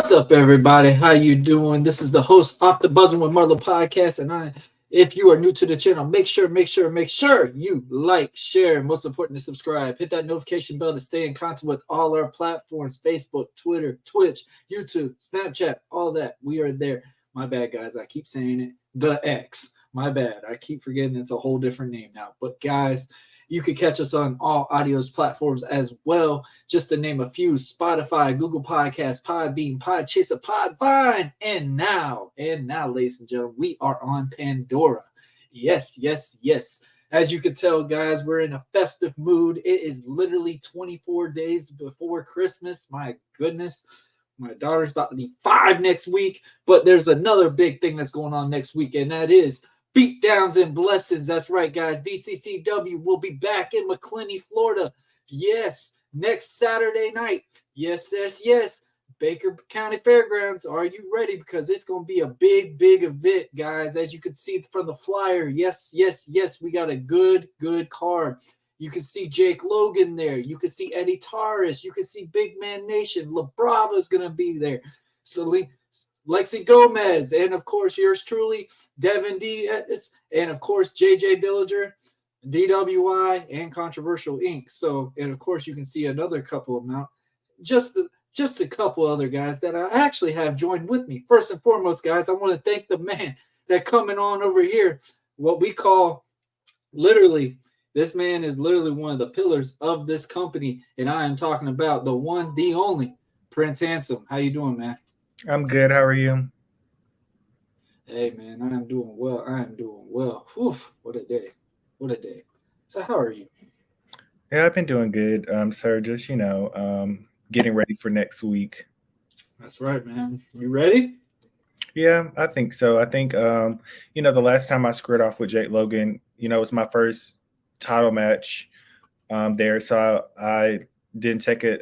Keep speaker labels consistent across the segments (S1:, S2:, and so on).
S1: What's up, everybody? How you doing? This is the host Off the Buzzing with Marlowe podcast, and if you are new to the channel, make sure you like, share, and most importantly, subscribe. Hit that notification bell to stay in contact with all our platforms: Facebook, Twitter, Twitch, YouTube, Snapchat, all that. We are there. My bad, guys. I keep saying it. The X. My bad. I keep forgetting it's a whole different name now. But guys, you can catch us on all audio platforms as well. Just to name a few: Spotify, Google Podcasts, Podbean, Podchaser, Podvine, and now, ladies and gentlemen, we are on Pandora. Yes. As you can tell, guys, we're in a festive mood. It is literally 24 days before Christmas. My goodness. My daughter's about to be 5 next week. But there's another big thing that's going on next week, and that is Beatdowns and Blessings. That's right, guys. Dccw will be back in Macclenny, Florida. Yes, next Saturday night. Yes. Baker County Fairgrounds. Are you ready? Because it's going to be a big event, guys. As you can see from the flyer. Yes. We got a good card. You can see Jake Logan there. You can see Eddie Taurus. You can see Big Man Nation. La Brava's going to be there. Lexi Gomez, and of course yours truly, Devin Diaz, and of course JJ Dillinger, DWI, and Controversial Inc. So, and of course you can see another couple of them out. Just a couple other guys that I actually have joined with me. First and foremost, guys, I want to thank the man that coming on over here. What we call literally, this man is literally one of the pillars of this company, and I am talking about the one, the only, Prince Handsome. How you doing, man?
S2: I'm good. How are you?
S1: Hey, man, I am doing well. Oof, what a day. So how are you?
S2: Yeah, I've been doing good, sir. Just, getting ready for next week.
S1: That's right, man. You ready?
S2: Yeah, I think so. I think, the last time I squared off with Jake Logan, it was my first title match there. So I didn't take it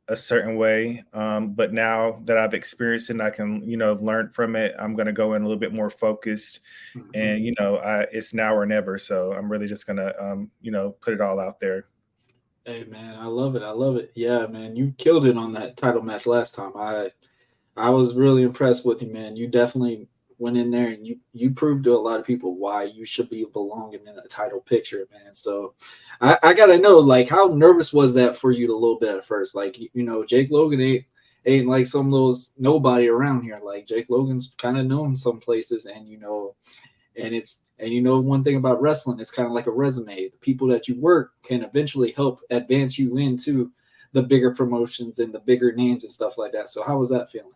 S2: a certain way, but now that I've experienced it and I can learn from it, I'm going to go in a little bit more focused. And it's now or never, so I'm really just gonna put it all out there.
S1: Hey, man, I love it. Yeah, man, you killed it on that title match last time. I was really impressed with you, man. You definitely went in there and you proved to a lot of people why you should be belonging in a title picture, man. So I gotta know, like, how nervous was that for you a little bit at first? Like, Jake Logan ain't like some of those nobody around here. Like, Jake Logan's kind of known some places, and one thing about wrestling, it's kind of like a resume. The people that you work can eventually help advance you into the bigger promotions and the bigger names and stuff like that. So how was that feeling?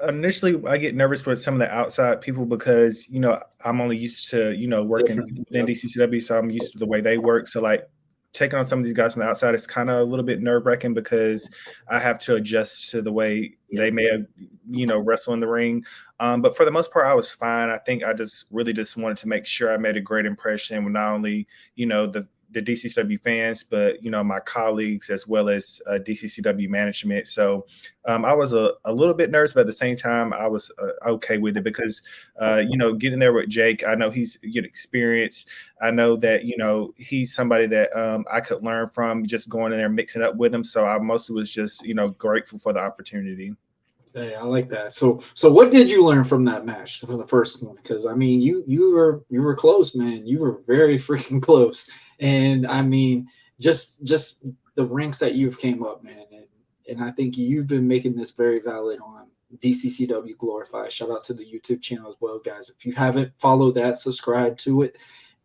S2: Initially, I get nervous with some of the outside people because, I'm only used to, working within Dccw, so I'm used to the way they work. So, like, taking on some of these guys from the outside is kind of a little bit nerve-wracking because I have to adjust to the way they may have, wrestle in the ring. But for the most part, I was fine. I think I just wanted to make sure I made a great impression with not only, the DCW fans, but my colleagues as well as DCCW management. So I was a little bit nervous, but at the same time, I was okay with it because getting there with Jake, I know he's good experience. I know that he's somebody that I could learn from, just going in there and mixing up with him. So I mostly was just grateful for the opportunity.
S1: Hey, I like that. So what did you learn from that match, from the first one? Because I mean, you were close, man. You were very freaking close. And I mean, just the ranks that you've came up, man. And I think you've been making this very valid on DCCW Glorify. Shout out to the YouTube channel as well, guys. If you haven't followed that, subscribe to it.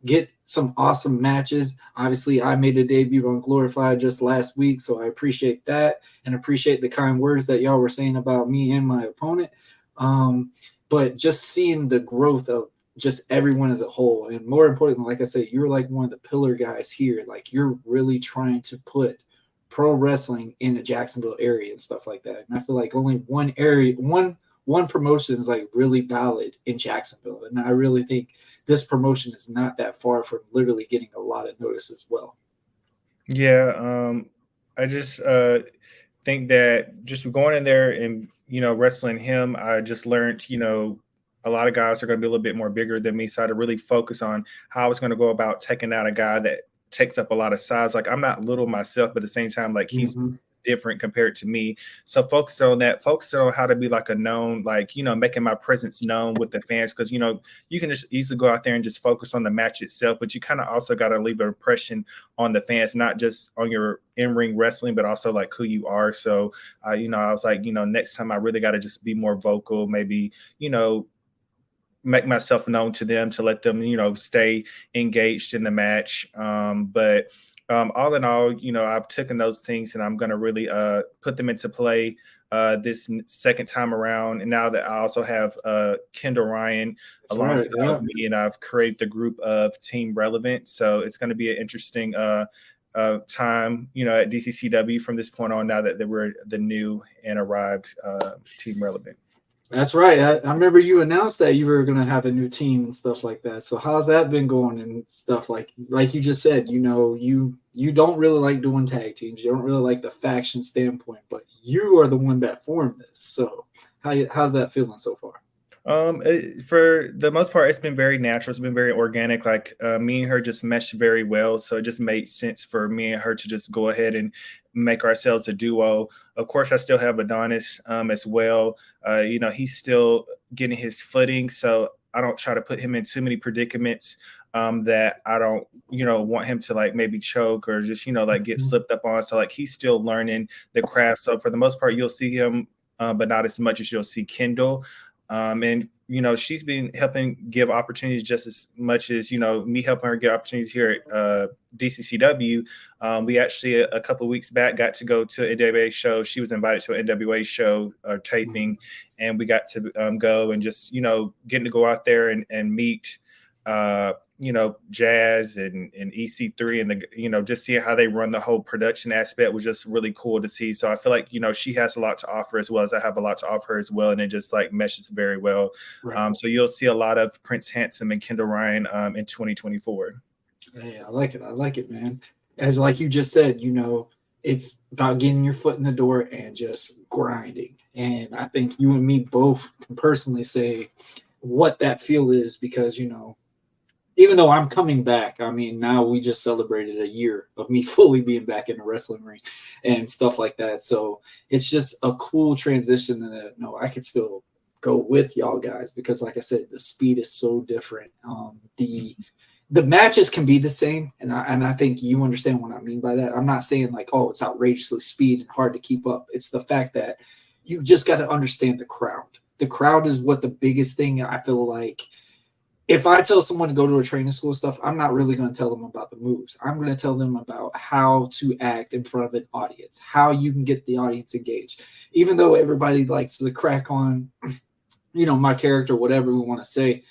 S1: Get some awesome matches. Obviously, I made a debut on Glorify just last week, so I appreciate that and appreciate the kind words that y'all were saying about me and my opponent. But just seeing the growth of just everyone as a whole, and more importantly, like I said, you're like one of the pillar guys here. Like, you're really trying to put pro wrestling in the Jacksonville area and stuff like that. And I feel like only one area, one promotion is like really valid in Jacksonville. And I really think this promotion is not that far from literally getting a lot of notice as well.
S2: Yeah. I just think that just going in there and, wrestling him, I just learned, a lot of guys are going to be a little bit more bigger than me. So I had to really focus on how I was going to go about taking out a guy that takes up a lot of size. Like, I'm not little myself, but at the same time, like, he's different compared to me. So focus on that, focus on how to be like a known, like, you know, making my presence known with the fans. Cause, you know, you can just easily go out there and just focus on the match itself, but you kind of also got to leave an impression on the fans, not just on your in-ring wrestling, but also like who you are. So, you know, I was like, you know, next time I really got to just be more vocal, maybe, you know, make myself known to them to let them, you know, stay engaged in the match. But all in all, you know, I've taken those things and I'm going to really put them into play this second time around. And now that I also have Kendall Ryan alongside me, and I've created the group of Team Relevant. So it's going to be an interesting time, you know, at DCCW from this point on, now that we're the new and arrived Team Relevant.
S1: That's right. I remember you announced that you were going to have a new team and stuff like that. So how's that been going and stuff like you just said, you know, you don't really like doing tag teams. You don't really like the faction standpoint, but you are the one that formed this. So how's that feeling so far?
S2: For the most part, it's been very natural. It's been very organic. Like me and her just meshed very well. So it just made sense for me and her to just go ahead and make ourselves a duo. Of course, I still have Adonis as well. You know, he's still getting his footing. So I don't try to put him in too many predicaments that I don't, you know, want him to like maybe choke or just, you know, like get slipped up on. So like he's still learning the craft. So for the most part, you'll see him, but not as much as you'll see Kendall. And, you know, she's been helping give opportunities just as much as, you know, me helping her get opportunities here at DCCW. We actually, a couple of weeks back, got to go to an NWA show. She was invited to an NWA show taping, and we got to go and just, you know, getting to go out there and meet, you know, Jazz and EC3 and, you know, just seeing how they run the whole production aspect was just really cool to see. So I feel like, you know, she has a lot to offer as well as I have a lot to offer her as well. And it just like meshes very well. Right. So you'll see a lot of Prince Handsome and Kendall Ryan in 2024.
S1: Hey, I like it. I like it, man. As like you just said, you know, it's about getting your foot in the door and just grinding. And I think you and me both can personally say what that feel is because, you know, even though I'm coming back, I mean, now we just celebrated a year of me fully being back in the wrestling ring and stuff like that. So it's just a cool transition that, no, I could still go with y'all guys because, like I said, the speed is so different. The matches can be the same, and I think you understand what I mean by that. I'm not saying like, oh, it's outrageously speed and hard to keep up. It's the fact that you just got to understand the crowd. The crowd is what the biggest thing I feel like. If I tell someone to go to a training school stuff, I'm not really going to tell them about the moves. I'm going to tell them about how to act in front of an audience, how you can get the audience engaged. Even though everybody likes to crack on, you know, my character, whatever we want to say,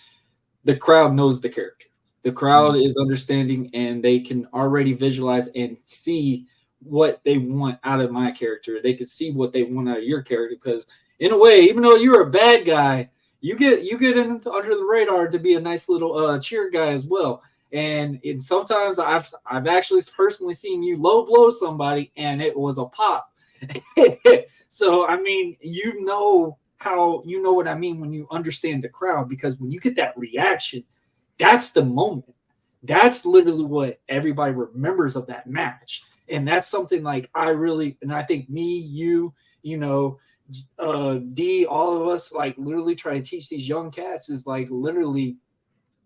S1: the crowd knows the character. The crowd is understanding and they can already visualize and see what they want out of my character. They can see what they want out of your character because in a way, even though you're a bad guy, you get in under the radar to be a nice little cheer guy as well. And sometimes I've actually personally seen you low blow somebody and it was a pop. So, I mean, you know what I mean when you understand the crowd, because when you get that reaction, that's the moment. That's literally what everybody remembers of that match. And that's something like and I think me, you know, D, all of us, like literally try to teach these young cats is like literally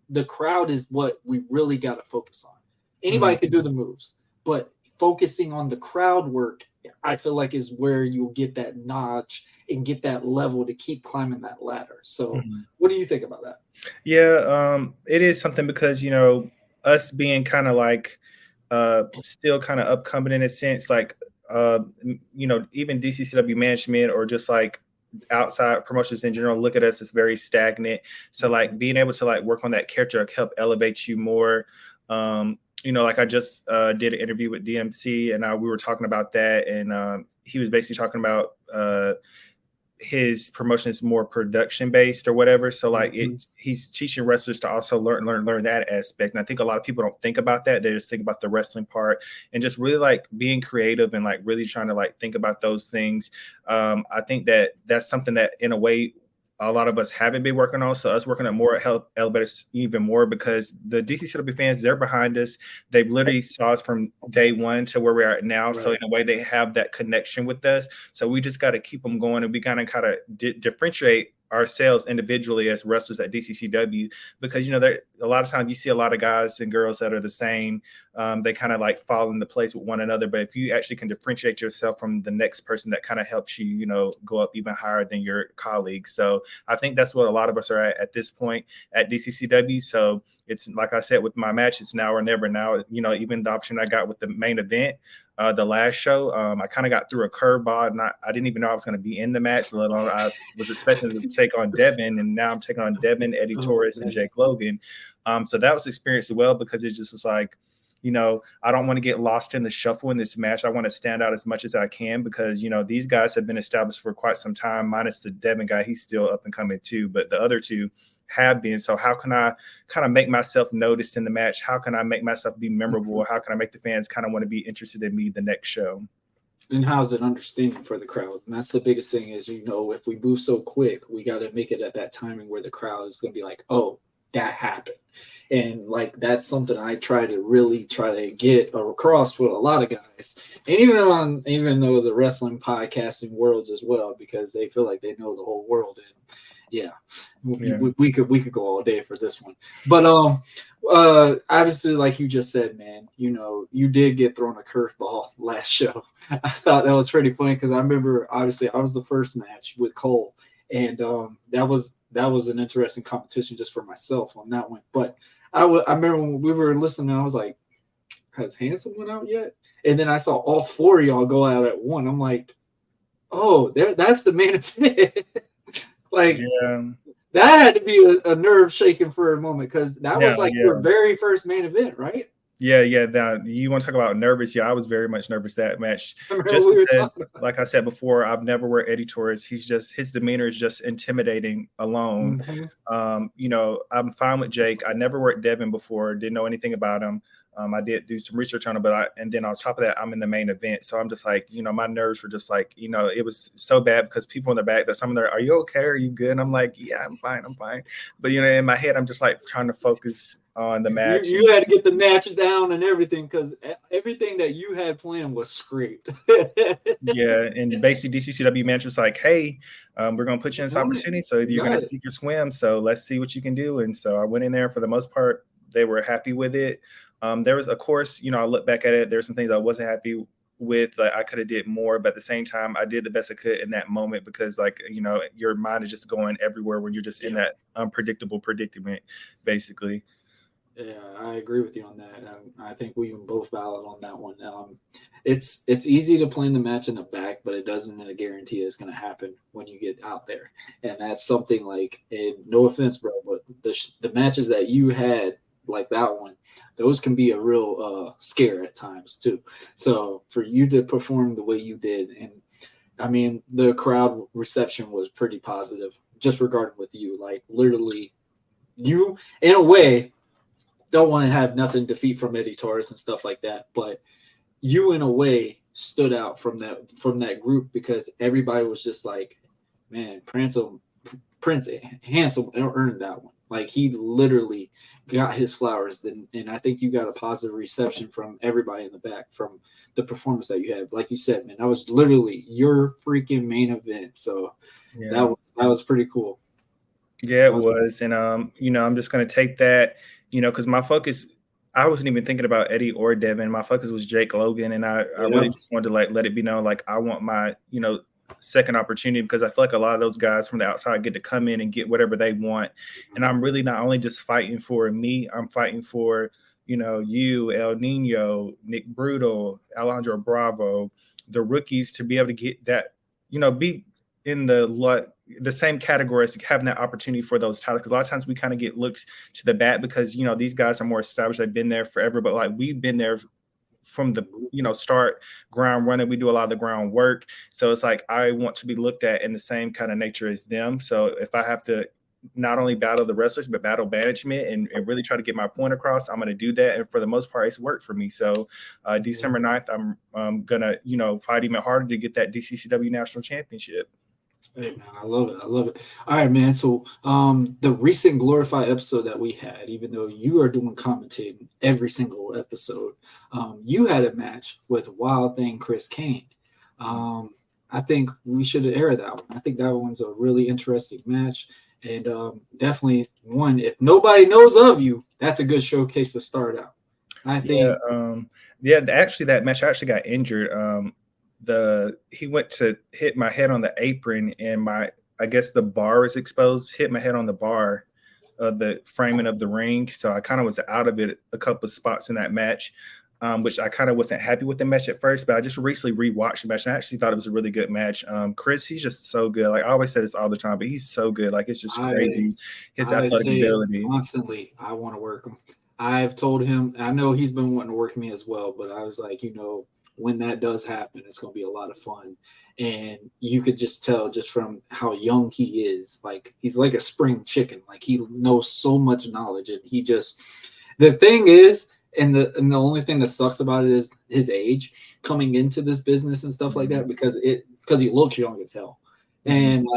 S1: the crowd is what we really got to focus on. Anybody could do the moves, but focusing on the crowd work, I feel like is where you'll get that notch and get that level to keep climbing that ladder. So what do you think about that?
S2: Yeah, it is something because, you know, us being kind of like still kind of upcoming in a sense, like, you know, even DCCW management or just like outside promotions in general look at us as very stagnant. So like being able to like work on that character help elevate you more. You know, like I just did an interview with DMC and we were talking about that, and he was basically talking about his promotion is more production based or whatever. So like he's teaching wrestlers to also learn that aspect. And I think a lot of people don't think about that. They just think about the wrestling part and just really like being creative and like really trying to like think about those things. I think that that's something that in a way a lot of us haven't been working on. So us working on more help elevate us even more, because the DCCW fans, they're behind us. They've literally saw us from day one to where we are at now. Right. So in a way, they have that connection with us. So we just got to keep them going, and we kind of differentiate ourselves individually as wrestlers at DCCW, because, you know, there a lot of times you see a lot of guys and girls that are the same. They kind of like fall into place with one another. But if you actually can differentiate yourself from the next person, that kind of helps you, you know, go up even higher than your colleagues. So I think that's what a lot of us are at this point at DCCW. So it's like I said, with my match, it's now or never. Now, you know, even the option I got with the main event, the last show, I kind of got through a curveball, and I didn't even know I was going to be in the match, let alone I was expecting to take on Devin, and now I'm taking on Devin, Eddie Torres, and Jake Logan. So that was experience as well, because it just was like, you know, I don't want to get lost in the shuffle in this match. I want to stand out as much as I can, because, you know, these guys have been established for quite some time, minus the Devin guy. He's still up and coming too, but the other two have been. So how can I kind of make myself noticed in the match? How can I make myself be memorable? How can I make the fans kind of want to be interested in me the next show?
S1: And how's it understanding for the crowd? And that's the biggest thing is, you know, if we move so quick, we got to make it at that timing where the crowd is going to be like, oh, that happened. And like, that's something I try to get across with a lot of guys. And even though the wrestling podcasting worlds as well, because they feel like they know the whole world. And we could go all day for this one. But obviously, like you just said, man, you know, you did get thrown a curveball last show. I thought that was pretty funny, because I remember, obviously, I was the first match with Cole, and that was an interesting competition just for myself on that one. But I remember when we were listening, I was like, has Handsome went out yet? And then I saw all four of y'all go out at one. I'm like, oh, that's the main event. Like, that had to be a nerve shaking for a moment, because that was like your very first main event, right?
S2: Yeah. Now, you want to talk about nervous? Yeah, I was very much nervous that match. Just because, like I said before, I've never worked Eddie Torres. His demeanor is just intimidating alone. Mm-hmm. You know, I'm fine with Jake. I never worked Devin before. Didn't know anything about him. I did do some research on it, and then on top of that, I'm in the main event. So I'm just like, you know, my nerves were just like, you know, it was so bad, because people in the back, there's someone there, are you okay? Are you good? And I'm like, yeah, I'm fine. But, you know, in my head, I'm just like trying to focus on the match.
S1: You had to get the match down and everything, because everything that you had planned was scraped.
S2: Yeah. And basically DCCW manager's like, hey, we're going to put you in this opportunity. So you're going to seek your swim. So let's see what you can do. And so I went in there. For the most part, they were happy with it. There was, of course, you know, I look back at it, there's some things I wasn't happy with. Like, I could have did more, but at the same time, I did the best I could in that moment, because, like, you know, your mind is just going everywhere when you're just in that unpredictable predicament, basically.
S1: Yeah, I agree with you on that. I think we can both valid on that one. It's easy to plan the match in the back, but it doesn't guarantee it's going to happen when you get out there. And that's something like, and no offense, bro, but the matches that you had, like that one, those can be a real scare at times too. So for you to perform the way you did, and I mean, the crowd reception was pretty positive, just regarding with you. Like, literally, you, in a way, don't want to have nothing defeat from Eddie Torres and stuff like that, but you, in a way, stood out from that group, because everybody was just like, man, Prince Handsome earned that one. Like, he literally got his flowers. And I think you got a positive reception from everybody in the back from the performance that you had. Like you said, man, that was literally your freaking main event. So that was pretty cool.
S2: Yeah, it was. And, you know, I'm just going to take that, you know, because my focus, I wasn't even thinking about Eddie or Devin. My focus was Jake Logan. And I really just wanted to, like, let it be known, like, I want my, you know, second opportunity, because I feel like a lot of those guys from the outside get to come in and get whatever they want. And I'm really not only just fighting for me, I'm fighting for, you know, you, El Nino, Nick Brutal, Alejandro Bravo, the rookies, to be able to get that, you know, be in the same category as having that opportunity for those titles. Because a lot of times we kind of get looked to the back, because, you know, these guys are more established. They've been there forever, but like, we've been there from the, you know, start, ground running. We do a lot of the groundwork. So it's like, I want to be looked at in the same kind of nature as them. So if I have to not only battle the wrestlers, but battle management and really try to get my point across, I'm going to do that. And for the most part, it's worked for me. So December 9th, I'm going to, you know, fight even harder to get that DCCW National Championship.
S1: Hey man, I love it. I love it. All right, man. So the recent Glorified episode that we had, even though you are doing commentating every single episode, you had a match with Wild Thing Chris Kane. I think we should air that one. I think that one's a really interesting match. And definitely one, if nobody knows of you, that's a good showcase to start out. I think.
S2: Actually, that match I actually got injured. He went to hit my head on the apron, and I guess the bar is exposed. Hit my head on the bar of the framing of the ring, so I kind of was out of it a couple of spots in that match, which I kind of wasn't happy with the match at first. But I just recently rewatched the match, and I actually thought it was a really good match. Chris, he's just so good. Like I always say this all the time, but he's so good. Like it's just crazy. His athletic ability.
S1: Constantly, I want to work him. I've told him. I know he's been wanting to work me as well, but I was like, when that does happen, it's going to be a lot of fun. And you could just tell just from how young he is, like he's like a spring chicken. Like he knows so much knowledge, and the thing is, and the only thing that sucks about it is his age coming into this business and stuff like that, because he looks young as hell. And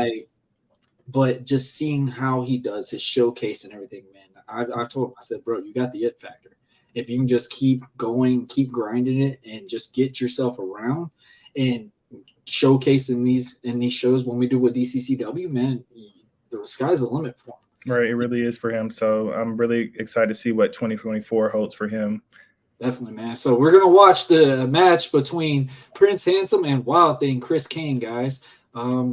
S1: but just seeing how he does his showcase and everything, man, I told him, I said, bro, you got the it factor. If you can just keep going, keep grinding it, and just get yourself around and showcasing these shows when we do with DCCW, man, the sky's the limit for him.
S2: Right, it really is for him. So I'm really excited to see what 2024 holds for him.
S1: Definitely, man. So we're gonna watch the match between Prince Handsome and Wild Thing Chris Kane, guys.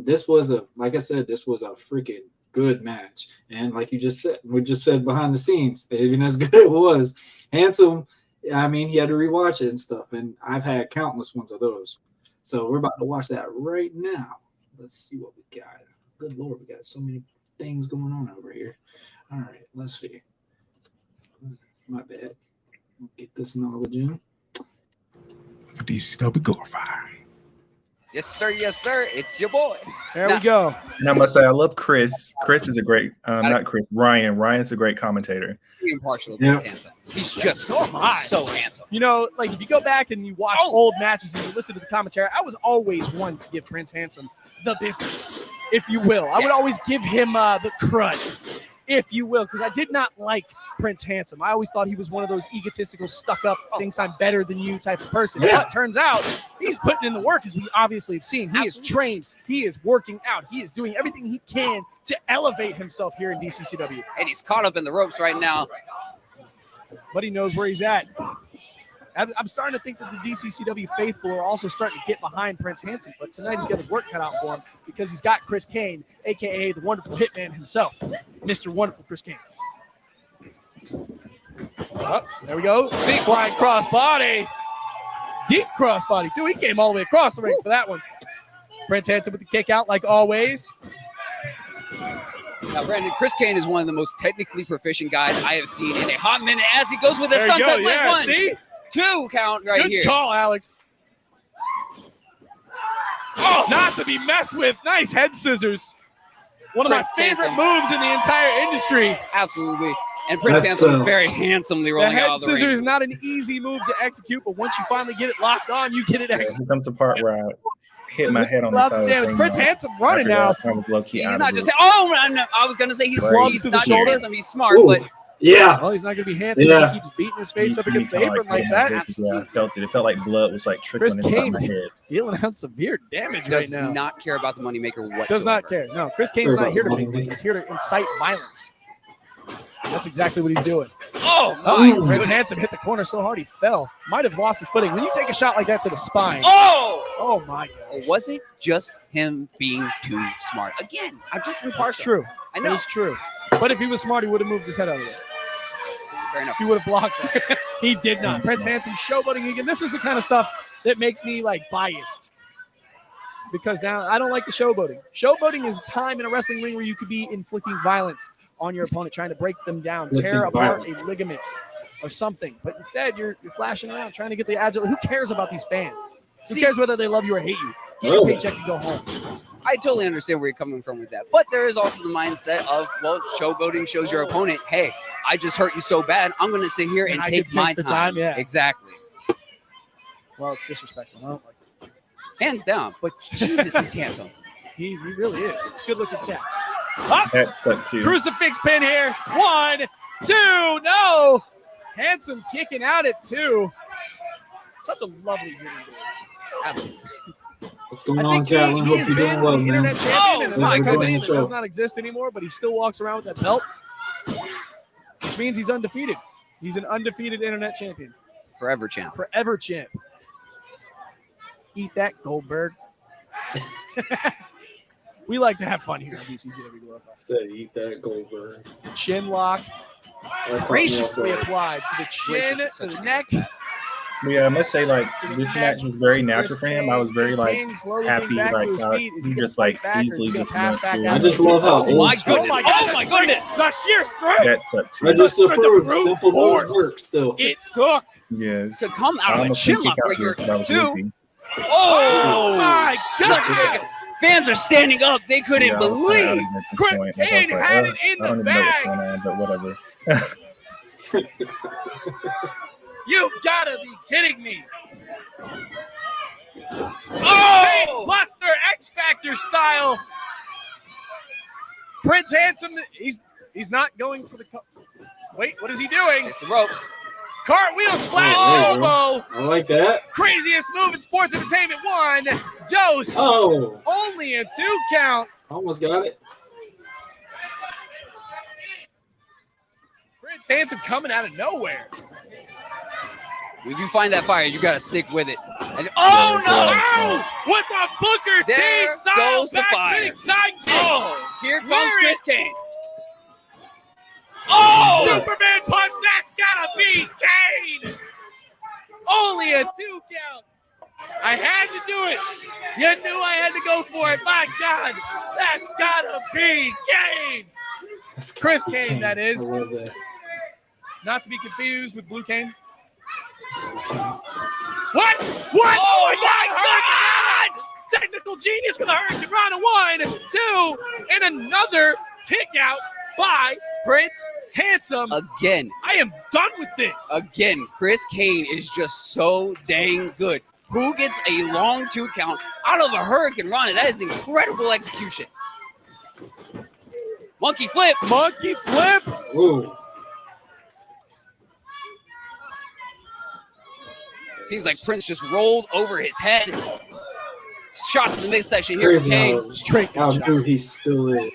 S1: This was a freaking good match, and like we just said behind the scenes, even as good it was, Handsome, I mean, he had to rewatch it and stuff, and I've had countless ones of those. So we're about to watch that right now. Let's see what we got. Good Lord, we got so many things going on over here. All right, let's see. My bad. I'll get this knowledge in.
S3: For DCW Glorified.
S4: Yes, sir. Yes, sir. It's your boy.
S5: There we go.
S2: And I must say, I love Chris. Chris is a great, not Chris, Ryan. Ryan's a great commentator.
S4: Impartial, handsome. He's just so handsome.
S5: Like if you go back and you watch old matches and you listen to the commentary, I was always one to give Prince Handsome the business, if you will. I would always give him the crud, if you will, because I did not like Prince Handsome. I always thought he was one of those egotistical, stuck-up, thinks I'm better than you type of person.
S1: Yeah.
S5: But turns out he's putting in the work, as we obviously have seen. He is trained. He is working out. He is doing everything he can to elevate himself here in DCCW.
S4: And he's caught up in the ropes right now.
S5: But he knows where he's at. I'm starting to think that the DCCW faithful are also starting to get behind Prince Handsome, but tonight he's got his work cut out for him because he's got Chris Kane, a.k.a. the wonderful hitman himself, Mr. Wonderful Chris Kane. Oh, there we go. Big flying crossbody. Deep crossbody, too. He came all the way across the ring for that one. Prince Handsome with the kick out, like always.
S4: Now, Brandon, Chris Kane is one of the most technically proficient guys I have seen in a hot minute as he goes with a sunset flip. 1,
S5: see?
S4: 2 count right here.
S5: Good call, Alex. Oh, not to be messed with. Nice head scissors. One of my favorite moves in the entire industry.
S4: Absolutely. And Prince Handsome very handsomely rolling out of the ring.
S5: The head scissors is not an easy move to execute, but once you finally get it locked on, you get it executed.
S2: Here comes the part where I hit my head on the side of the ring.
S5: Prince Handsome running now.
S4: He's not just saying, I was going to say he's not just handsome, he's smart, but
S1: yeah.
S5: Well, he's not going to be handsome. He keeps beating his face up against the apron like that.
S2: Yeah, I felt it. It felt like blood was like trickling into my head.
S5: Dealing out severe damage
S4: right
S5: now.
S4: Does not care about the moneymaker whatsoever.
S5: Does not care. No, Chris Kane's not here to make money. He's here to incite violence. That's exactly what he's doing.
S4: Oh, my
S5: Prince Handsome hit the corner so hard he fell. Might have lost his footing. When you take a shot like that to the spine. Oh my God.
S4: Or was it just him being too smart? Again, I'm just impartial.
S5: That's true.
S4: I know.
S5: It's true. But if he was smart, he would have moved his head out of there.
S4: Fair enough.
S5: He would have blocked that. He did not. Prince Handsome showboating again. This is the kind of stuff that makes me like biased. Because now I don't like the showboating. Showboating is a time in a wrestling ring where you could be inflicting violence on your opponent, trying to break them down, tear apart a ligament or something. But instead, you're flashing around, trying to get the agile. Who cares about these fans? Who cares whether they love you or hate you? Get your paycheck and go home.
S4: I totally understand where you're coming from with that. But there is also the mindset of, well, showboating shows your opponent, hey, I just hurt you so bad, I'm going to sit here and take my time.
S5: Yeah.
S4: Exactly.
S5: Well, it's disrespectful. I don't like it.
S4: Hands down. But Jesus, he's handsome.
S5: He really is. It's a good looking cat. Up.
S2: That sucked too.
S5: Crucifix pin here. 1, 2. No. Handsome kicking out at 2. Such a lovely hitting dude. Absolutely.
S1: What's going on, Catlin? Hope you're doing well, man.
S5: Internet champion in another
S1: Thanks for
S5: company
S1: joining
S5: that
S1: the
S5: does
S1: show.
S5: not exist anymore, but he still walks around with that belt, which means he's undefeated. He's an undefeated internet champion.
S4: Forever champ.
S5: Forever champ. Eat that, Goldberg. We like to have fun here on DCCW Glorified.
S1: Said eat that Goldberg.
S5: Chin lock, graciously applied to the chin, to the neck.
S2: Yeah, I must say, like, this match was very natural for him. I was very, like, happy, like, he just, like, easily just went through.
S1: I just love how
S4: Oh my
S1: old school.
S4: goodness. Oh my goodness.
S5: The sheer strength.
S2: That sucked too.
S1: I just
S5: Through the
S1: approve.
S5: brute
S1: Simple moves
S5: force.
S1: work still.
S5: It took.
S2: Yes.
S4: To come
S2: I
S4: out of a
S2: almost
S4: chin
S2: didn't
S4: lock
S2: kick out
S4: right here.
S2: because I was
S4: 2.
S2: loopy.
S5: Oh my
S4: Such a
S5: God.
S4: good. Fans are standing up. They couldn't
S2: Yeah, I was
S4: believe.
S2: out of it at this
S5: Chris
S2: point. Like, I
S5: Kane
S2: was like,
S5: had it in
S2: I don't
S5: the
S2: even know what's
S5: bag.
S2: going on, but whatever.
S5: You've got to be kidding me.
S4: Oh!
S5: Face Buster X Factor style. Prince Handsome, he's not going for the wait, what is he doing?
S4: It's the ropes.
S5: Cartwheel splash
S1: Oh, there you go.
S5: elbow.
S1: I like that.
S5: Craziest move in sports entertainment. 1 dose.
S1: Oh,
S5: Only a 2 count.
S1: almost got it.
S5: Prince Handsome coming out of nowhere.
S4: When you find that fire, you got to stick with it. And oh no!
S5: With a Booker T
S4: There
S5: style
S4: goes the
S5: back
S4: fire.
S5: spinning sidekick.
S4: Oh, here comes
S5: Where
S4: Chris
S5: is-
S4: Kane. Oh!
S5: Superman punch, that's gotta be Kane! Only a 2 count. I had to do it. You knew I had to go for it. My God, that's gotta be Kane!
S1: That's
S5: Chris
S1: gotta be
S5: Kane, that is.
S1: I love that.
S5: Not to be confused with Blue Kane. What? What?
S4: Oh my
S5: God! Technical genius with a Hurricane Rana. 1, 2, and another kick out by Prince Handsome.
S4: Again,
S5: I am done with this.
S4: Chris Kane is just so dang good. Who gets a long 2 count out of a Hurricane Rana? That is incredible execution. Monkey flip.
S5: Monkey flip.
S1: Ooh.
S4: Seems like Prince just rolled over his head. Shots in the midsection here for
S1: Crazy
S4: Kane.
S1: how,
S5: Straight
S1: how
S5: shot.
S1: new he still is.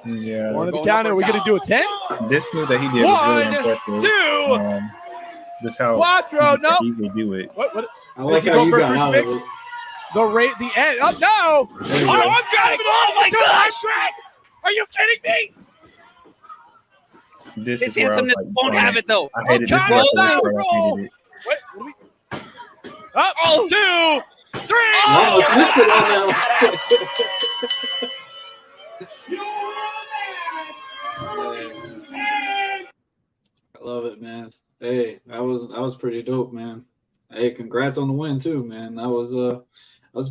S2: Yeah.
S5: One of the
S4: Going
S5: counter.
S4: up
S5: Are we
S4: for
S5: going to do a 10?
S2: This move that he did was really
S5: 1,
S2: impressive.
S5: 2.
S2: Just how
S5: Quattro.
S2: he
S5: No.
S2: could easily do it.
S5: What?
S1: I like
S5: he
S1: how
S5: going
S1: you
S5: for a
S1: got out of
S5: crucifix?
S1: it.
S5: The end. Oh, no.
S1: There you
S5: Oh,
S1: go.
S5: I'm driving
S4: Oh, my gosh.
S5: Are you kidding me?
S2: This
S4: His
S2: is where I was
S4: handsomeness
S2: like,
S4: won't have it though.
S2: I hated this
S5: Okay,
S2: wrestler.
S5: roll,
S2: before I
S5: roll.
S2: hated it.
S5: What are we? Up.
S4: Oh.
S5: 2, 3.
S1: I almost missed it on that one. I love it, man. Hey, that was pretty dope, man. Hey, congrats on the win too, man. That was a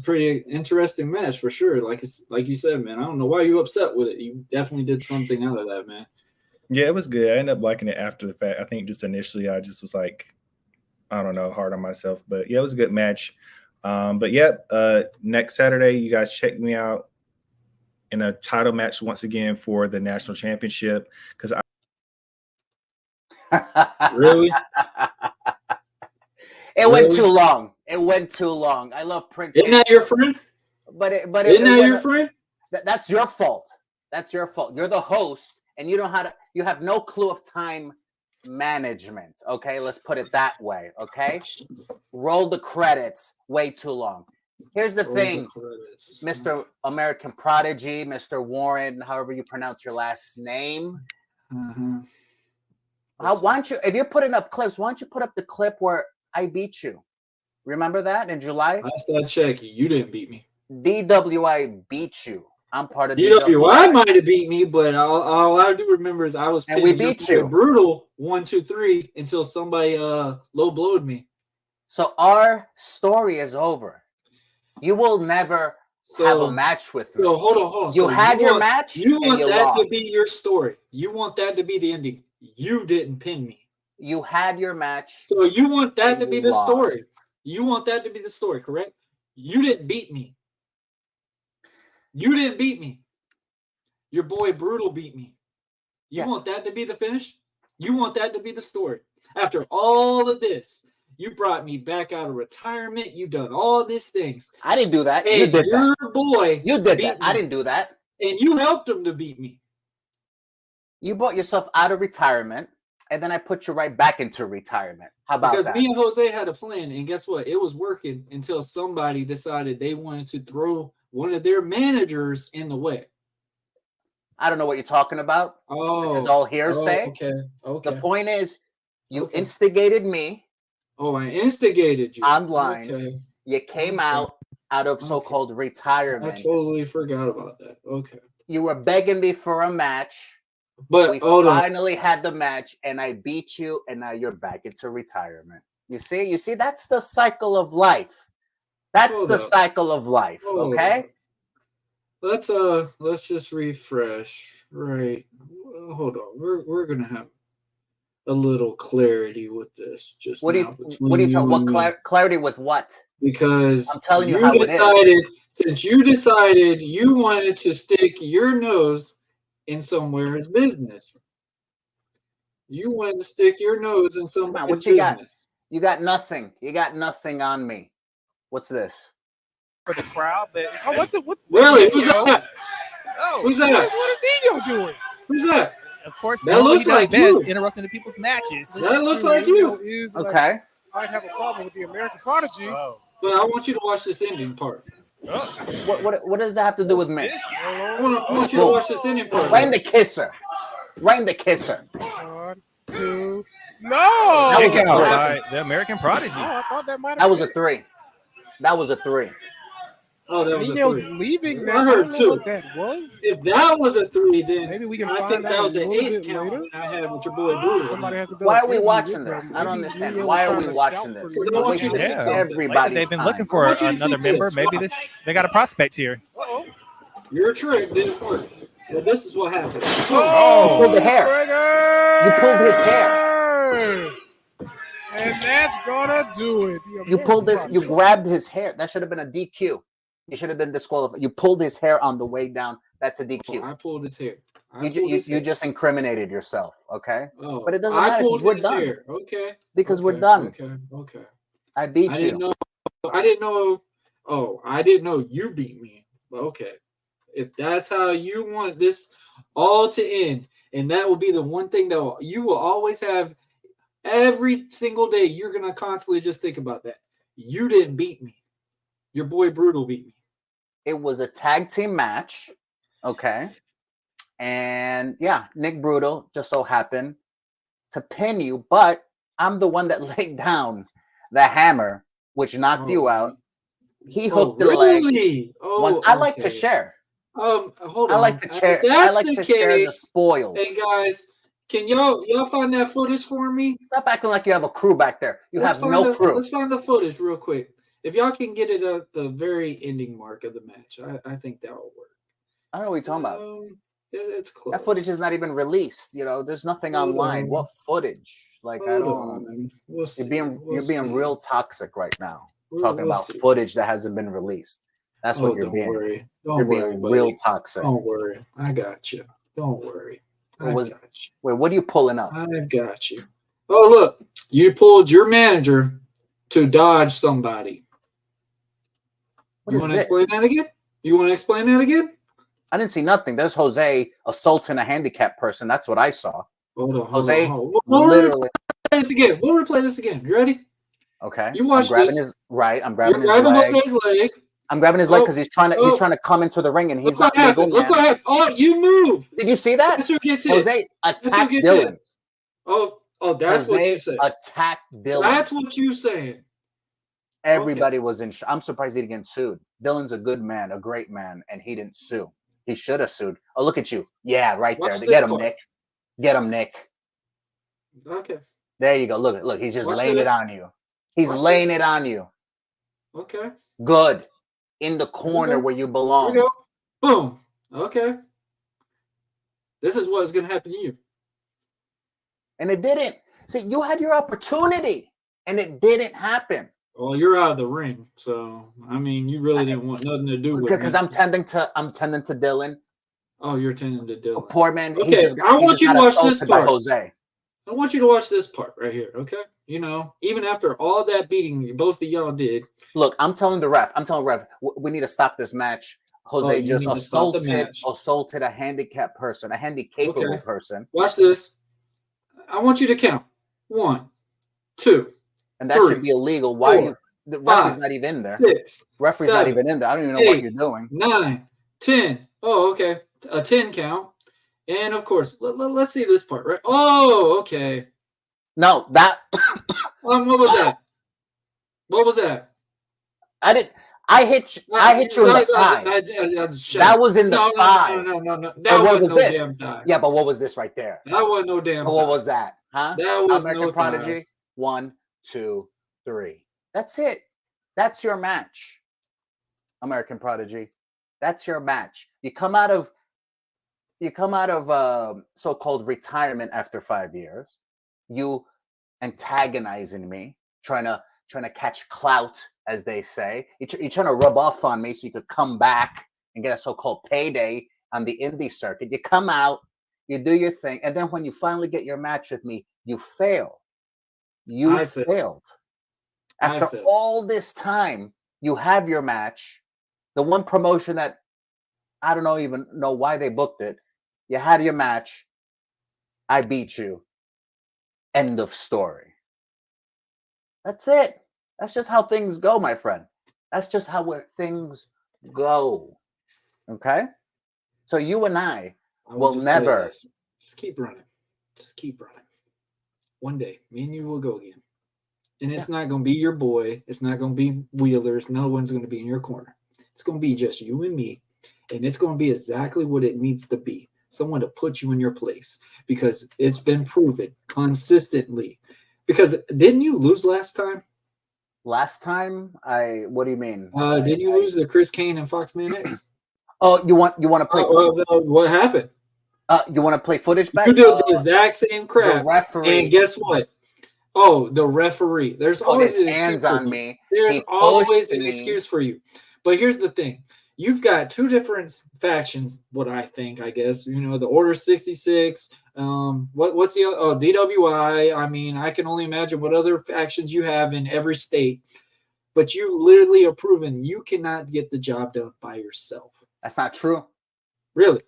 S1: pretty interesting match for sure. Like you said, man. I don't know why you upset with it. You definitely did something out of that, man.
S2: Yeah, it was good. I ended up liking it after the fact. I think just initially I just was like, I don't know, hard on myself. But yeah, it was a good match. But yeah, next Saturday, you guys check me out in a title match once again for the national championship. Because
S1: Really?
S6: It went
S1: Really?
S6: too long. It went too long. I love Prince.
S1: Isn't that your friend?
S6: But
S1: Isn't that your friend?
S6: That's your fault. That's your fault. You're the host, and you know how to. You have no clue of time management. Okay, let's put it that way. Okay, roll the credits. Way too long. Here's the thing, Mr. American Prodigy, Mr. Warren, however you pronounce your last name.
S1: Mm-hmm.
S6: Why don't you, if you're putting up clips, why don't you put up the clip where I beat you? Remember that in July?
S1: Last I checked, you didn't beat me.
S6: DWI beat you. I'm part of
S1: DWI might have beat me, but all I do remember is I was
S6: And we
S1: pitting
S6: beat you.
S1: brutal 1, 2, 3 until somebody low blowed me.
S6: So our story is over. You will never have a match with me.
S1: So hold on.
S6: You
S1: So
S6: had your
S1: want-
S6: match
S1: You
S6: and
S1: want
S6: you
S1: that
S6: lost.
S1: to be your story. You want that to be the ending. You didn't pin me.
S6: You had your match.
S1: So you want that
S6: and
S1: to be
S6: you
S1: the
S6: lost.
S1: story. You want that to be the story, correct? You didn't beat me. You didn't beat me. Your boy Brutal beat me. You
S6: Yeah.
S1: want that to be the finish? You want that to be the story? After all of this, you brought me back out of retirement. You done all these things.
S6: I didn't do that. You
S1: And
S6: did
S1: your
S6: that.
S1: boy
S6: You did
S1: beat
S6: that.
S1: me.
S6: I didn't do that.
S1: And you helped him to beat me.
S6: You brought yourself out of retirement, and then I put you right back into retirement. How about
S1: Because
S6: that?
S1: me and Jose had a plan, and guess what? It was working until somebody decided they wanted to throw one of their managers in the way.
S6: I don't know what you're talking about.
S1: Oh,
S6: This is all hearsay.
S1: Okay.
S6: The point is, you
S1: Okay.
S6: instigated me
S1: Oh, I instigated you
S6: online.
S1: Okay.
S6: You came
S1: Okay.
S6: out of
S1: Okay.
S6: so-called
S1: I
S6: retirement.
S1: totally forgot about that. Okay.
S6: You were begging me for a match.
S1: But
S6: We
S1: hold on.
S6: finally had the match, and I beat you, and now you're back into retirement. You see, that's the cycle of life. That's
S1: Hold
S6: the
S1: up.
S6: cycle of life.
S1: Hold
S6: Okay.
S1: on. Let's just refresh. Right. Hold on. We're gonna have a little clarity with this just
S6: What do
S1: now.
S6: you talking? What clarity with what?
S1: Because
S6: I'm telling you how it is.
S1: since you decided you wanted to stick your nose in somewhere's business. You wanted to stick your nose in somebody's
S6: what you got?
S1: business.
S6: You got nothing. You got nothing on me. What's this?
S7: For the crowd, that
S5: What?
S1: Really? Who's
S7: Dino?
S1: that?
S7: Oh,
S1: Who's
S5: What
S1: that?
S5: is Dino doing?
S1: Who's that?
S7: of course,
S1: That
S7: that
S1: looks
S7: he does
S1: like
S7: best
S1: you.
S7: interrupting the people's matches.
S1: That looks
S5: True.
S1: like
S5: Dino
S1: you.
S5: is like,
S6: Okay.
S5: might have a problem with the American Prodigy.
S7: Oh.
S1: But I want you to watch this ending part.
S7: Oh.
S6: What does that have to do with me?
S7: This?
S1: I want you to watch this ending part.
S6: Rain the kisser. Rain the kisser.
S5: 1, 2. No.
S6: That was
S7: Kick
S6: a
S7: out
S6: three.
S7: by the American Prodigy.
S5: Oh, I thought that might have
S6: That was a 3. That was a 3.
S1: Oh, that was a
S5: Dino's
S1: 3.
S5: leaving.
S1: I
S5: Now.
S1: heard
S5: don't know
S1: 2.
S5: what that was.
S1: If that was a 3, then
S5: Maybe we can
S1: I
S5: find
S1: think
S5: out
S1: that
S5: a
S1: was an
S5: little
S1: 8
S5: bit
S1: count
S5: later.
S1: I had with your boy Brutal.
S5: Somebody has to build
S6: Why
S5: a
S6: are we
S5: theory
S6: watching
S5: with
S6: this?
S5: them.
S6: I don't
S5: Maybe
S6: understand.
S5: Dino
S6: Why
S5: was
S6: are we
S5: trying to
S6: watching
S5: scout
S6: this?
S5: for
S1: I
S5: Dino.
S1: want you to
S6: Wasting
S1: see
S7: Yeah.
S1: something.
S6: everybody's
S7: They've been
S6: time.
S7: looking for
S1: I want you to
S7: another
S1: see
S7: member.
S1: this.
S7: Maybe they got a prospect here.
S5: Uh-oh.
S1: Your trick didn't work. Well, this is what happened.
S6: You pulled the hair.
S5: Trigger!
S6: You pulled his hair.
S5: And that's gonna do it.
S6: You pulled this. You grabbed his hair. That should have been a DQ. You should have been disqualified. You pulled his hair on the way down. That's a DQ.
S1: I pulled his hair.
S6: You just incriminated yourself. Okay.
S1: Oh,
S6: But it doesn't
S1: I
S6: matter
S1: pulled
S6: because we're
S1: his
S6: done.
S1: hair. Okay.
S6: Because we're
S1: Okay,
S6: done.
S1: Okay.
S6: I beat
S1: I
S6: you.
S1: didn't know. I didn't know. Oh, I didn't know you beat me. Okay. If that's how you want this all to end, and that will be the one thing that you will always have every single day, you're gonna constantly just think about that. You didn't beat me. Your boy Brutal beat me.
S6: It was a tag team match. Okay. And yeah, Nick Brutal just so happened to pin you, but I'm the one that laid down the hammer, which knocked you out. He hooked the leg.
S1: Really? Oh,
S6: I like to
S1: okay.
S6: share.
S1: Hold on.
S6: I like to share.
S1: If that's
S6: I like
S1: the
S6: to share the
S1: case,
S6: spoils.
S1: hey guys, can y'all find that footage for me?
S6: Stop acting like you have a crew back there. You
S1: Let's
S6: have
S1: find
S6: no
S1: the-
S6: crew.
S1: Let's find the footage real quick. If y'all can get it at the very ending mark of the match, I think that will work.
S6: I don't know what you're talking about.
S1: It's close.
S6: That footage is not even released. You know, there's nothing
S1: Hold
S6: online.
S1: on.
S6: What footage? Like I
S1: Hold
S6: don't.
S1: on. We'll see.
S6: You're being real toxic right now.
S1: We'll
S6: Talking about
S1: see.
S6: footage that hasn't been released. That's what you're
S1: don't
S6: being.
S1: Worry. Don't
S6: You're
S1: worry,
S6: being
S1: buddy.
S6: real toxic.
S1: Don't worry. I got you. Don't worry. I
S6: Was-
S1: got you.
S6: Wait, what are you pulling up?
S1: I've got you. Oh, look. You pulled your manager to dodge somebody.
S6: What
S1: You
S6: is
S1: want to
S6: this?
S1: explain that again? You want to explain that again?
S6: I didn't see nothing. There's Jose assaulting a handicapped person. That's what I saw.
S1: Hold on.
S6: Jose
S1: We'll
S6: literally.
S1: replay this again. We'll replay this again. You ready?
S6: Okay.
S1: You watch
S6: I'm grabbing
S1: this.
S6: his right. I'm
S1: You're
S6: grabbing his
S1: grabbing
S6: leg.
S1: Jose's leg.
S6: I'm grabbing his leg
S1: Oh,
S6: because he's trying to come into the ring and he's
S1: Look what
S6: not legal.
S1: happened. Look
S6: Man.
S1: what happened. Oh, you moved.
S6: Did you see that?
S1: That's who gets hit.
S6: Jose attacked
S1: gets
S6: Dylan.
S1: hit. Oh, that's what you
S6: Jose
S1: said.
S6: attacked Dylan.
S1: That's what you saying.
S6: Everybody was in. I'm surprised he didn't get sued. Dylan's a good man, a great man, and he didn't sue. He should have sued. Oh, look at you. Yeah, right
S1: Watch
S6: there.
S1: this
S6: Get him,
S1: part.
S6: Nick. Get him, Nick.
S1: Okay.
S6: There you go. Look. He's just
S1: Watch
S6: laying it
S1: this.
S6: on you. He's
S1: Watch
S6: laying
S1: this.
S6: it on you.
S1: Okay.
S6: Good. In the corner
S1: go.
S6: where you
S1: Here we
S6: belong.
S1: go. Boom. Okay. This is what's gonna happen to you.
S6: And it didn't. See, you had your opportunity, and it didn't happen.
S1: Well, you're out of the ring, so I mean, you really didn't want nothing to do with it.
S6: Because I'm tending to Dylan.
S1: Oh, you're tending to
S6: A
S1: Dylan.
S6: poor man.
S1: Okay,
S6: He just
S1: I want you to watch this
S6: assaulted by
S1: part.
S6: Jose.
S1: I want you to watch this part right here, okay? You know, even after all that beating both of y'all did.
S6: Look, I'm telling the ref. We need to stop this match. Jose
S1: you
S6: just
S1: need to stop the match.
S6: assaulted a handicapped person, a handicapable person.
S1: Watch this. I want you to count 1, 2,
S6: And that
S1: 3,
S6: should be illegal. Why
S1: 4,
S6: are you? The referee's
S1: 5,
S6: not even in there.
S1: 6,
S6: Referee's
S1: 7,
S6: not even in there. I don't even know
S1: 8,
S6: what you're doing.
S1: 9, 10. Oh, okay. A 10 count. And of course, let's see this part, right? Oh, okay.
S6: No, that.
S1: What was that? What was that?
S6: I hit you in the thigh. That was in the thigh.
S1: No.
S6: That
S1: wasn't
S6: was
S1: no
S6: this.
S1: damn thigh.
S6: Yeah, but what was this right there?
S1: That wasn't no damn
S6: What
S1: thigh.
S6: was that? Huh?
S1: That was
S6: American
S1: no
S6: Prodigy.
S1: thigh.
S6: 1, 2, 3. That's it. That's your match. American Prodigy. That's your match. You come out of so-called retirement after 5 years. You antagonizing me, trying to catch clout, as they say. You're trying to rub off on me so you could come back and get a so-called payday on the indie circuit. You come out, you do your thing, and then when you finally get your match with me, you fail. You failed. After all this time, you have your match. The one promotion that I don't even know why they booked it. You had your match. I beat you. End of story. That's it. That's just how things go, my friend. That's just how things go. Okay? So you and I will never.
S1: Just keep running. Just keep running. One day, me and you will go again. And it's not going to be your boy. It's not going to be Wheelers. No one's going to be in your corner. It's going to be just you and me. And it's going to be exactly what it needs to be. Someone to put you in your place. Because it's been proven consistently. Because didn't you lose last time?
S6: Last time? What do you mean?
S1: Did you lose to Chris Kane and Foxman X?
S6: Oh, you want to play?
S1: What happened?
S6: You want to play footage back?
S1: You did the exact same crap.
S6: The referee.
S1: And guess what? Oh, the referee. There's always an excuse
S6: on me.
S1: There's always an excuse for you. But here's the thing. You've got two different factions, I guess. The Order 66. What's the other? Oh, DWI. I mean, I can only imagine what other factions you have in every state. But you literally are proven you cannot get the job done by yourself.
S6: That's not true.
S1: Really?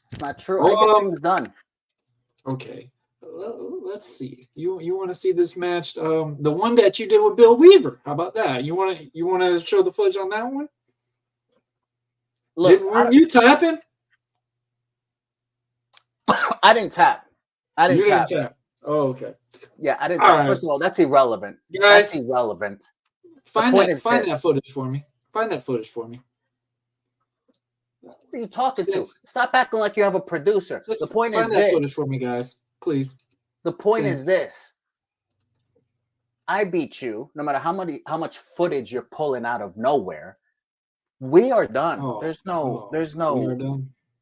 S6: It's not true. I get things done.
S1: Okay. Let's see. You want to see this match? The one that you did with Bill Weaver. How about that? You want to show the footage on that one?
S6: Look,
S1: weren't you tapping?
S6: I didn't tap.
S1: Didn't tap. Oh, okay.
S6: Yeah, I didn't tap.
S1: Right.
S6: First of all, that's irrelevant.
S1: Guys,
S6: that's irrelevant.
S1: Find that footage for me. Find that footage for me.
S6: What are you talking to? Stop acting like you have a producer.
S1: Just
S6: the point is
S1: find that
S6: this.
S1: footage for me, guys. Please.
S6: The point is this. I beat you, no matter how much footage you're pulling out of nowhere. We are done. There's no,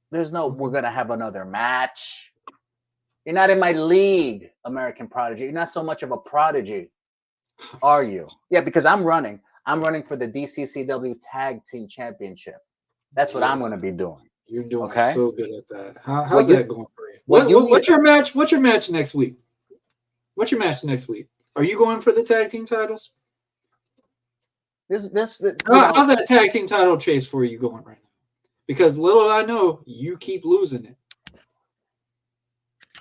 S6: we're gonna have another match. You're not in my league, American Prodigy. You're not so much of a prodigy, are you? Yeah, because I'm running for the DCCW Tag Team Championship. That's what I'm gonna be doing.
S1: You're doing
S6: okay?
S1: So good at that. How's that going for you? What's your match? What's your match next week? What's your match next week? Are you going for the tag team titles?
S6: How's
S1: that tag team title chase for you going right now? Because little I know, you keep losing it.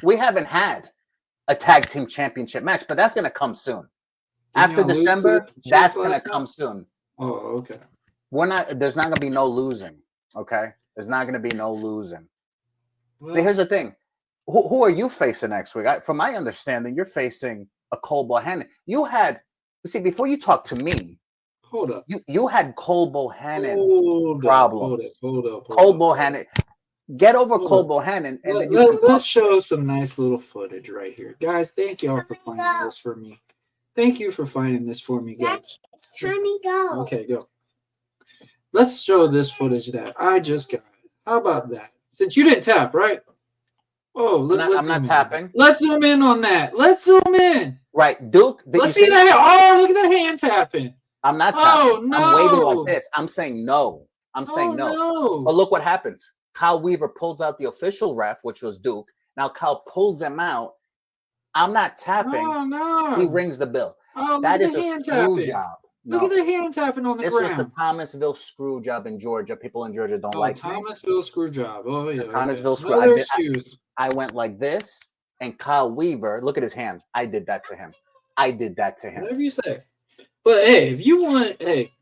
S6: We haven't had a tag team championship match, but that's going to come soon. After December, that's going to come soon.
S1: Oh, okay.
S6: There's not going to be no losing. Okay. There's not going to be no losing.
S1: Well,
S6: see, here's the thing. Who are you facing next week? From my understanding, you're facing a Cole Bohannon. Before you talk to me,
S1: hold up.
S6: You had Cole Bohannon problems.
S1: Hold up.
S6: Cole Bohannon. Get over Cole Bohannon, and then
S1: let's show some nice little footage right here, guys. Thank y'all for finding this for me. Thank you for finding this for me, guys.
S8: Tommy, go.
S1: Okay, go. Let's show this footage that I just got. How about that? Since you didn't tap, right? Oh,
S6: I'm not tapping.
S1: Let's zoom in on that. Let's zoom in.
S6: Right, Duke.
S1: Let's see that. Oh, look at the hand tapping.
S6: I'm not tapping.
S1: Oh, no.
S6: I'm waving like this. I'm saying no. I'm saying no. But look what happens. Kyle Weaver pulls out the official ref, which was Duke. Now Kyle pulls him out. I'm not tapping.
S1: Oh, no.
S6: He rings the bell.
S1: Oh,
S6: that is a
S1: hand
S6: screw
S1: tapping.
S6: job.
S1: Look at the hand tapping on the
S6: this
S1: ground.
S6: This was the Thomasville screw job in Georgia. People in Georgia don't like
S1: Thomasville screw job. Oh, yeah.
S6: Thomasville screw. I went like this, and Kyle Weaver, look at his hand. I did that to him.
S1: Whatever you say. But, hey, if you want, hey,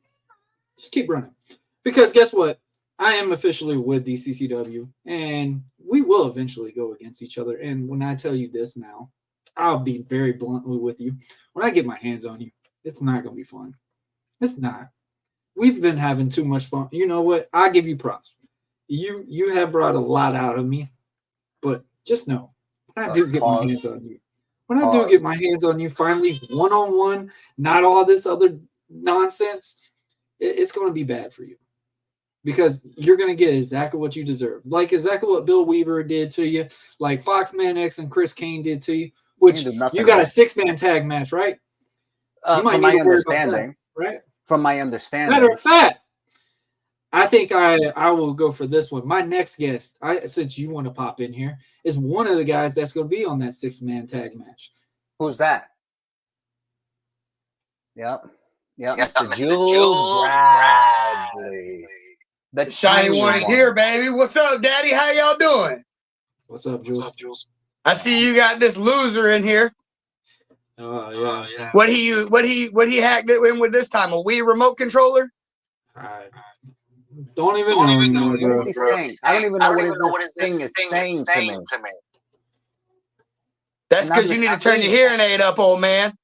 S1: just keep running. Because guess what? I am officially with DCCW, and we will eventually go against each other. And when I tell you this now, I'll be very bluntly with you. When I get my hands on you, it's not going to be fun. It's not. We've been having too much fun. You know what? I'll give you props. You have brought a lot out of me, but just know, when I do get my hands on you, finally, one-on-one, not all this other nonsense, it's going to be bad for you. Because you're going to get exactly what you deserve. Like exactly what Bill Weaver did to you, like Foxman X and Chris Kane did to you, which you got a 6-man tag match, right?
S6: From my understanding,
S1: right?
S6: From my understanding.
S1: Matter of fact, I think I will go for this one. My next guest, since you want to pop in here, is one of the guys that's going to be on that 6-man tag match.
S6: Who's that? Yep, Mr. Julez Bradley.
S8: The shiny one is here, baby. What's up, Daddy? How y'all doing?
S1: What's up, Jules?
S8: I see you got this loser in here.
S1: Oh yeah.
S8: What he hacked it in with this time? A Wii remote controller?
S1: I don't even know.
S6: What is he saying? I don't even know what this thing is saying to me.
S8: That's because you need to turn your hearing aid up, old man.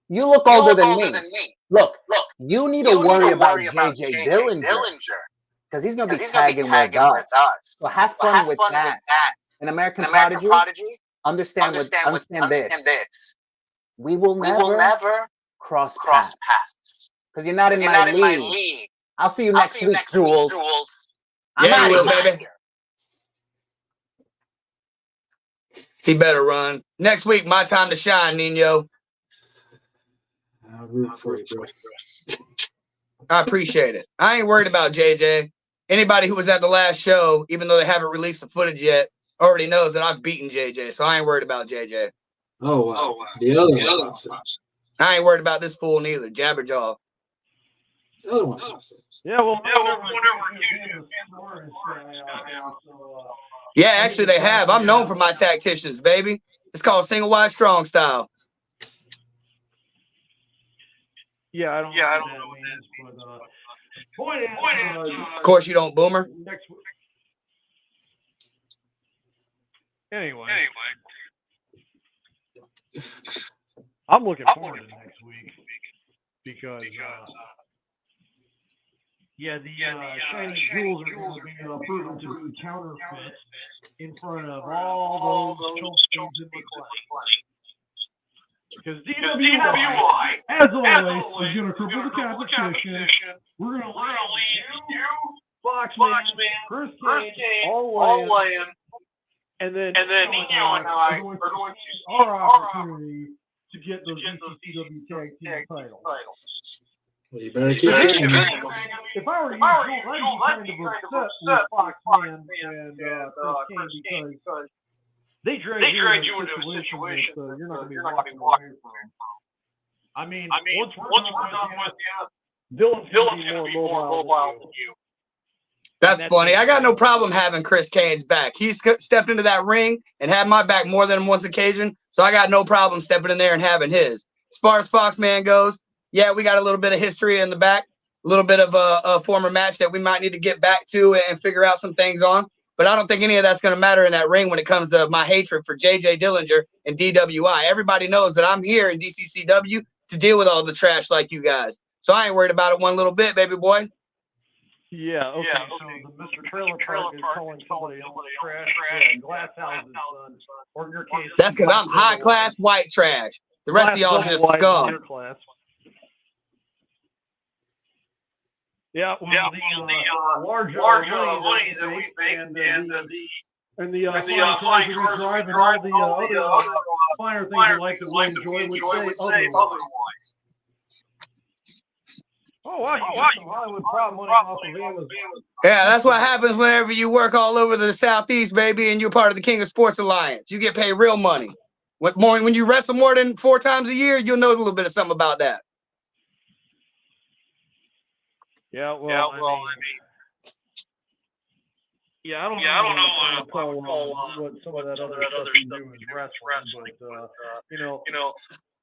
S6: You look older than me. Look, you need to worry about JJ Dillinger because he's going to be tagging with us. So have fun with that. An American Prodigy, understand this. We will never cross paths because you're not in my league. I'll see you next week, Jules. I'm out of here. Baby.
S8: He better run. Next week, my time to shine, Nino.
S1: I'll root for you, bro.
S8: I appreciate it. I ain't worried about JJ. Anybody who was at the last show, even though they haven't released the footage yet, already knows that I've beaten JJ, so I ain't worried about JJ.
S1: Oh, wow. The other one.
S8: I ain't worried about this fool neither. Jabberjaw.
S1: The other one.
S5: Yeah, well,
S8: yeah, actually they have. I'm known for my tacticians, baby. It's called single wide strong style.
S5: Yeah, I don't know what that means, but
S8: of course you don't, Boomer.
S5: Anyway. I'm looking forward to next week because the shiny jewels are going to be proven to be counterfeit in front of all those chumps in Macclenny. Because DCW, as always, is going to triple the competition. We're going to leave you, Foxman, Chris Kane, all laying. And then Nino and I are going to use our opportunity to get those DCW tag team titles.
S1: Well, you better keep it.
S5: If I were you, I'd be kind of upset with Foxman and Chris Kane because they drag you into a situation that you're not going to be walking away from. I mean, once we're done with you, Dylan's going to be more mobile than you.
S8: That's funny. I got no problem having Chris Kane's back. He's stepped into that ring and had my back more than once occasion, so I got no problem stepping in there and having his. As far as Foxman goes, yeah, we got a little bit of history in the back, a little bit of a former match that we might need to get back to and figure out some things on. But I don't think any of that's going to matter in that ring when it comes to my hatred for JJ Dillinger and DWI. Everybody knows that I'm here in DCCW to deal with all the trash like you guys. So I ain't worried about it one little bit, baby boy.
S5: Yeah, okay. So the Mr. Trailer Park is calling somebody else trash. Yeah, Glass House's son. Or in your case,
S8: that's because I'm high class white trash. The rest of y'all is just scum.
S5: Yeah, the large money that we make and the flying cars we drive and all the other
S9: finer things in life that we enjoy would say otherwise. Oh, wow, you got some Hollywood prop money off of Amazon.
S8: Yeah, that's what happens whenever you work all over the Southeast, baby, and you're part of the King of Sports Alliance. You get paid real money. When you wrestle more than 4 times a year, you'll know a little bit of something about that.
S9: Yeah, well, I don't know what some of that other stuff you do is wrestling, but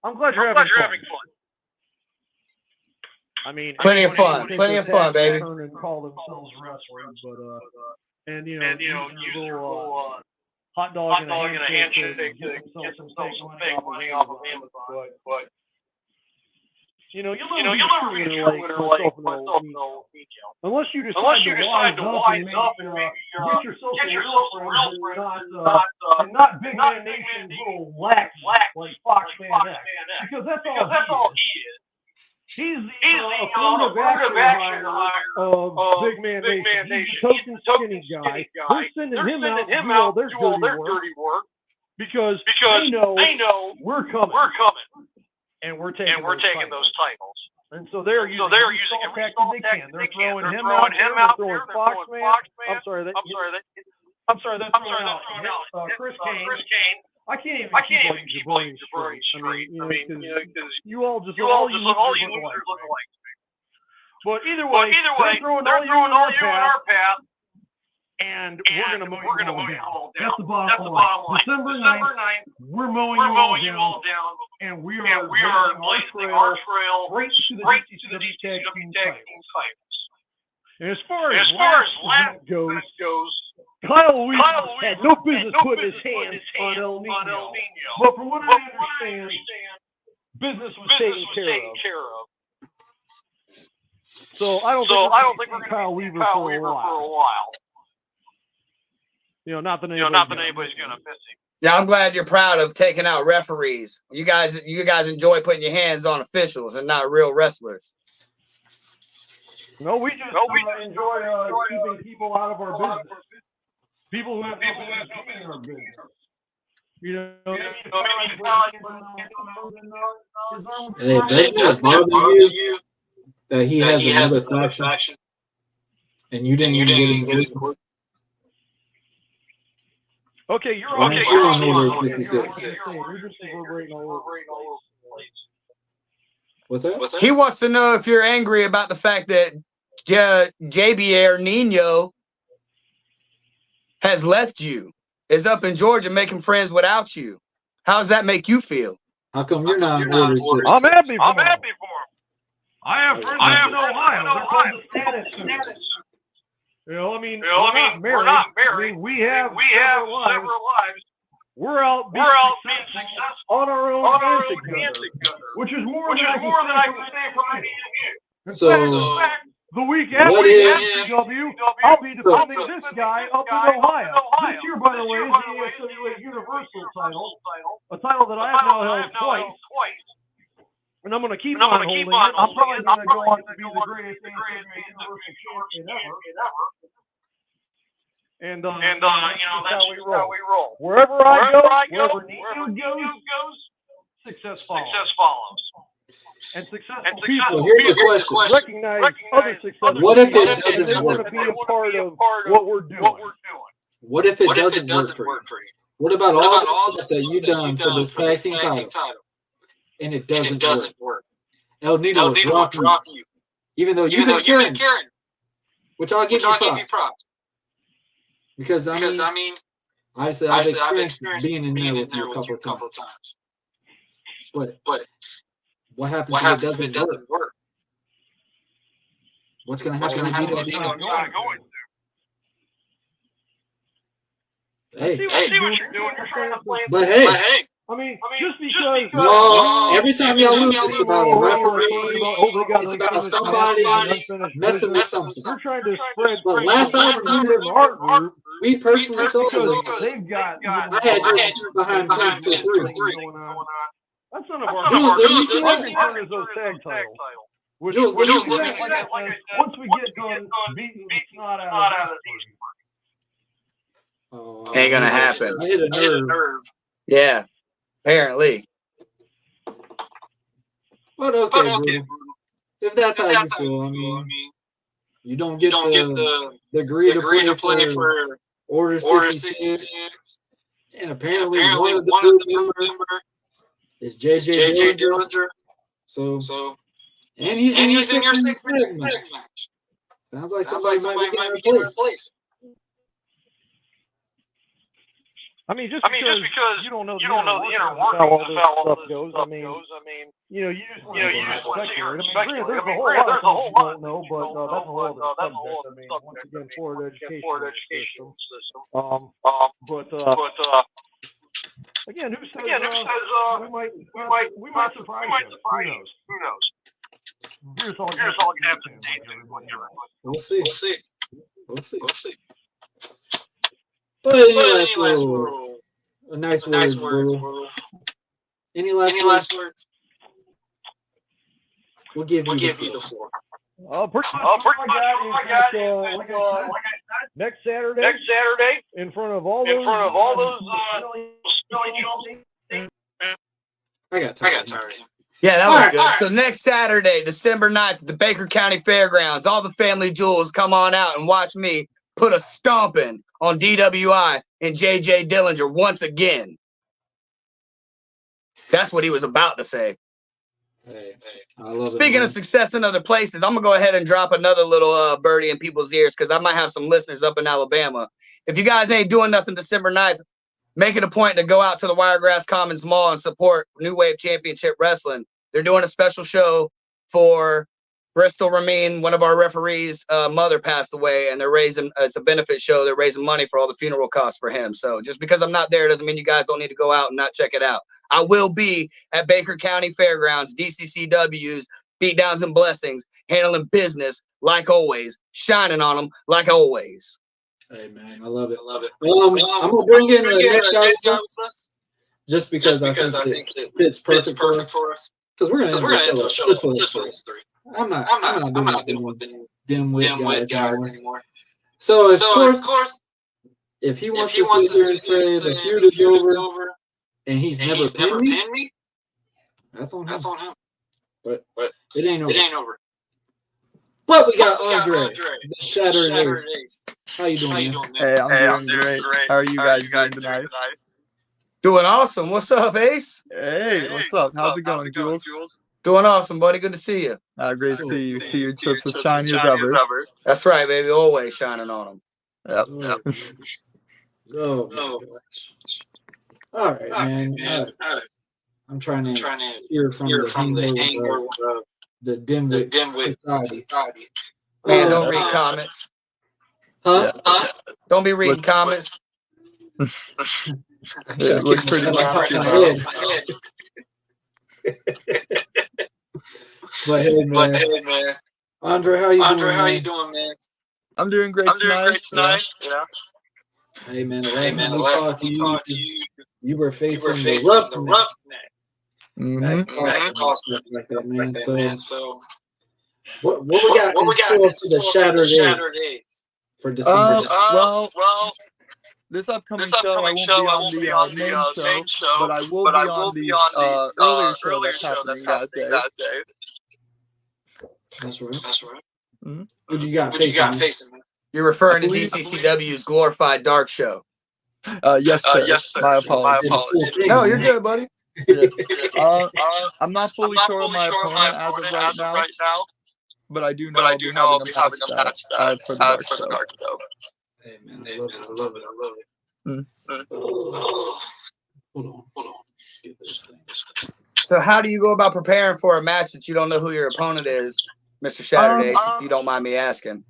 S9: I'm glad you're having fun. I mean,
S8: plenty of fun, baby.
S9: And call themselves wrestlers, but use a little hot dog and a handshake to get themselves some fake money off of Amazon. But you never like myself no detail. Unless you decide to wise up and get yourself some real friends and not Big Man Nation's little lax like Fox Man X, because that's all he is. He's the affirmative action hire of Big Man Nation. He's a token skinny guy. They're sending him out to do all their dirty work because they know we're coming. And we're taking those titles. And so they're using every tactic they can. They're throwing him out there. They're throwing Fox Man. I'm sorry, they're throwing out Chris Kane. I can't even keep all these straight. I mean, because you all you losers look like me. But either way, they're throwing all you in our path. And we're gonna mow you all down. That's the bottom line. December 9th, we're mowing you all down, and we are blazing our trail right to the Dccw tag team titles. And as far as last goes, Kyle Weaver had no business putting his hands on El Nino. But from what I understand, business was taken care of. So I don't think we're going to Kyle Weaver for a while. Not that anybody's going to miss him.
S8: Yeah, I'm glad you're proud of taking out referees. You guys enjoy putting your hands on officials and not real wrestlers.
S9: No, we just enjoy keeping people out of our business. People who have nothing to do in our business.
S1: Hey, doesn't it bother you that he has another faction and you didn't get included?
S9: Okay, you're
S1: on Order 66. What's that?
S8: He wants to know if you're angry about the fact that JBR Nino has left you, is up in Georgia making friends without you. How does that make you feel?
S1: How come you're not on Order 66?
S9: I'm happy for him. I have friends in Ohio. They're called the status. We're not married. We have several lives. We're out being successful on our own and together, which is more than I can say for any of you.
S1: So,
S9: the week after Dccw, I'll be defending this guy up in Ohio. This year, by the way, is the ASWA Universal title, a title that I have now held twice. And I'm going to keep on holding it. I'm probably going to go on to be the greatest Universal champion ever. And that's how we roll. Wherever I go, wherever Nino goes, success follows. And successful people
S1: well, here's the question.
S9: Recognize other successful
S1: what if it
S9: people
S1: doesn't
S9: want to be a part of what we're doing?
S1: What if it doesn't work for you? What about all the stuff that you've done for this tag team title and it doesn't work? El Nino will drop you. Even though you've been caring. Which I'll give you props. Because I mean, I've experienced being in there with you a couple of times. But what happens if it doesn't work? What's going to happen when you don't go? Hey,
S9: see what you're doing. You're trying to play.
S1: But hey.
S9: I mean, just because.
S1: No, every time y'all lose, it's about a referee. It's about somebody messing with something.
S9: You're trying to spread.
S1: But last time we personally saw
S9: they've got.
S1: I had you behind Pink for 3.
S9: That's none of our.
S1: Jules, did you see that?
S9: Those tag titles.
S1: Jules, did you see that?
S9: Once we get done beating the snot out of
S8: Ain't gonna happen.
S1: I hit a nerve.
S8: Yeah. Apparently.
S1: But okay, Bruno. If that's how you feel, I mean, you don't get the degree to play for Order 66. And apparently one of the group members is JJ Dillinger. So, and he's in your 6-man match. Sounds like somebody might be getting replaced.
S9: I mean, just because you don't know the inner workings of how all this stuff goes. I mean, you just speculate. I mean, there's a whole lot of things you don't know, but that's a whole other subject. I mean, once again, Florida education system. But again, who says we might surprise you? Who knows? Here's all Captain.
S1: We'll see. But any last words? Nice words, bro. Any last words? We'll give you the floor.
S9: Pretty much next Saturday in front of all those
S1: I got tired.
S8: Yeah, that was good. So next Saturday, December 9th, at the Baker County Fairgrounds, all the family jewels come on out and watch me put a stomping on DWI and JJ Dillinger once again. That's what he was about to say.
S1: Hey, I love
S8: Speaking of success in other places, I'm going to go ahead and drop another little birdie in people's ears because I might have some listeners up in Alabama. If you guys ain't doing nothing December 9th, make it a point to go out to the Wiregrass Commons Mall and support New Wave Championship Wrestling. They're doing a special show for Bristol Ramin, one of our referees' mother passed away, and they're raising, it's a benefit show. They're raising money for all the funeral costs for him. So just because I'm not there doesn't mean you guys don't need to go out and not check it out. I will be at Baker County Fairgrounds, Dccw's, Beatdowns and Blessings, handling business like always, shining on them like always.
S1: Hey, man, I love it. I'm going to bring in the next guy's just because I think it fits perfect for us. Because we're going to end the show just for us three. I'm not dealing with the dimwit guys anymore. So, of course, if he wants to sit here and say the feud is over and he's never pinned me, that's on him. But it ain't over. But we got Andre, the Shattered Ace. How you doing, man?
S10: Hey, I'm doing great. How are you guys doing tonight?
S8: Doing awesome. What's up, Ace?
S10: Hey, what's up? How's it going, Jules?
S8: Doing awesome, buddy. Good to see you.
S10: Great to see you. See you just as shiny as ever.
S8: That's right, baby. Always shining on them.
S10: Yep.
S1: Oh, gosh. All right, man. I'm trying to hear from the dimwit society.
S8: Man, don't read comments.
S1: Huh?
S8: Don't be reading comments.
S10: It looked pretty nasty.
S1: But hey, man. Andre, how you doing, man?
S10: I'm doing great tonight.
S1: Yeah. Hey, man. The last time we talked to you, you were facing the roughneck. Like that, man. So, what we got in store for the Shattered Ace for December?
S10: Well, this upcoming show, I won't be on the main show, but I will be on the earlier show that's happening that day.
S1: That's right.
S10: Mm-hmm.
S1: What you got facing?
S8: You're referring to DCCW's Glorified Dark Show.
S10: Yes, sir. My apologies.
S8: No, you're good, buddy.
S10: Yeah. I'm not fully sure of my opponent as of right now, but I do know I'll be having a match for the Dark Show.
S1: Hey, man, I love it. Hold on. Let's get this thing.
S8: So how do you go about preparing for a match that you don't know who your opponent is, Mr. Shattered Ace, if you don't mind me asking?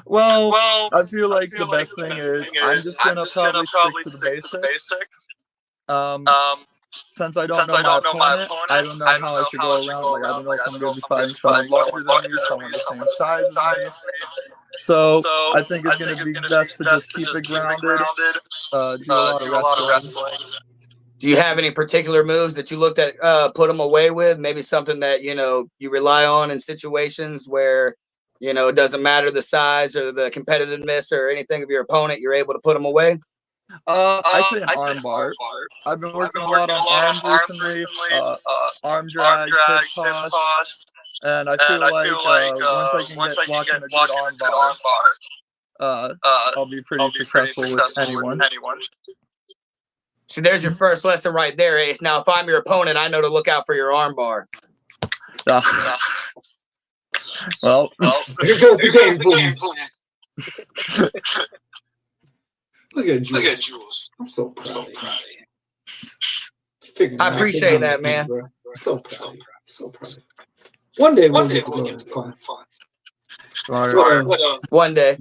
S10: Well, I feel like the best thing is I'm just going to probably stick to the basics. Since I don't know my opponent, I don't know how I should go around. Like, I don't know if I'm going to be fighting someone larger than me, someone the same size as me. So I think it's going to be best to just keep it grounded, do a lot of wrestling.
S8: Do you have any particular moves that you looked at, put them away with? Maybe something that, you rely on in situations where, it doesn't matter the size or the competitiveness or anything of your opponent, you're able to put them away?
S10: I say an arm bar. I've been working a lot on arms recently. Arm drags, hip toss, and I feel like once I can get blocking a good arm bar, I'll be pretty successful with anyone.
S8: See, there's your first lesson right there, Ace. Now, if I'm your opponent, I know to look out for your arm bar.
S10: Well,
S1: here goes the game plan. Look at Julez. I'm so proud of you.
S8: I appreciate that, man.
S1: I'm so proud of you. So proud of you. One day we'll get to go fun.
S8: One day.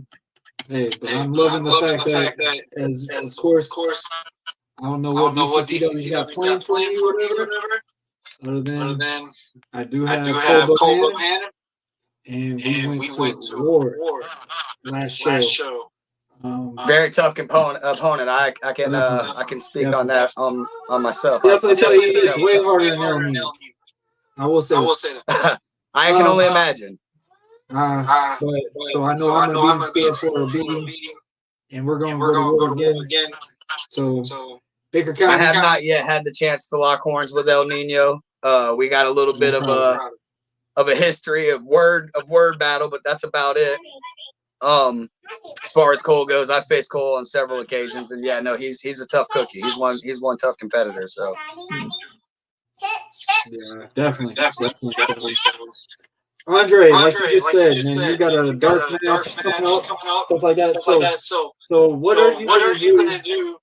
S1: Hey, but I'm loving the fact that, as of course, I don't know what DCCW got planned for you or whatever. Other than I do have Cole Bohannon, and we went to war last show.
S8: Very tough opponent. I can speak on that on myself.
S1: Definitely tell you it's way harder than El Nino. I will say that.
S8: I can only imagine.
S1: So I know I'm gonna be in store for a beating, and we're going to go to war again. So Baker County.
S8: I have not yet had the chance to lock horns with El Nino. We got a little bit of a history of word battle, but that's about it. As far as Cole goes, I faced Cole on several occasions, and yeah, no, he's a tough cookie. He's one tough competitor. So
S1: yeah, definitely. Andre, like you just said, man, you got a dark match coming up, stuff like that. So what are you gonna do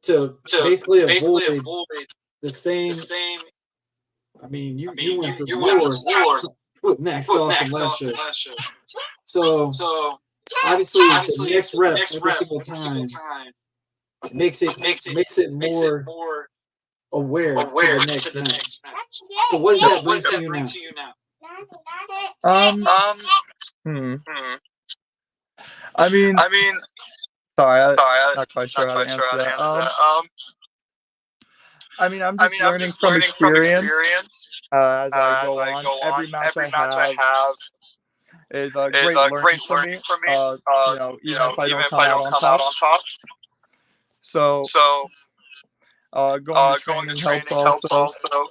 S1: to basically avoid the same? I mean, you went to war with Max Dawson last year. So obviously the next rep every single time makes it more aware to the next match. So what does that bring to you now?
S10: I mean, sorry, I'm not quite sure how to answer that. I mean, I'm just learning from experience as I go on. Every match I have is a great learning for me. You know, even if I don't come out on top. So going to training helps also.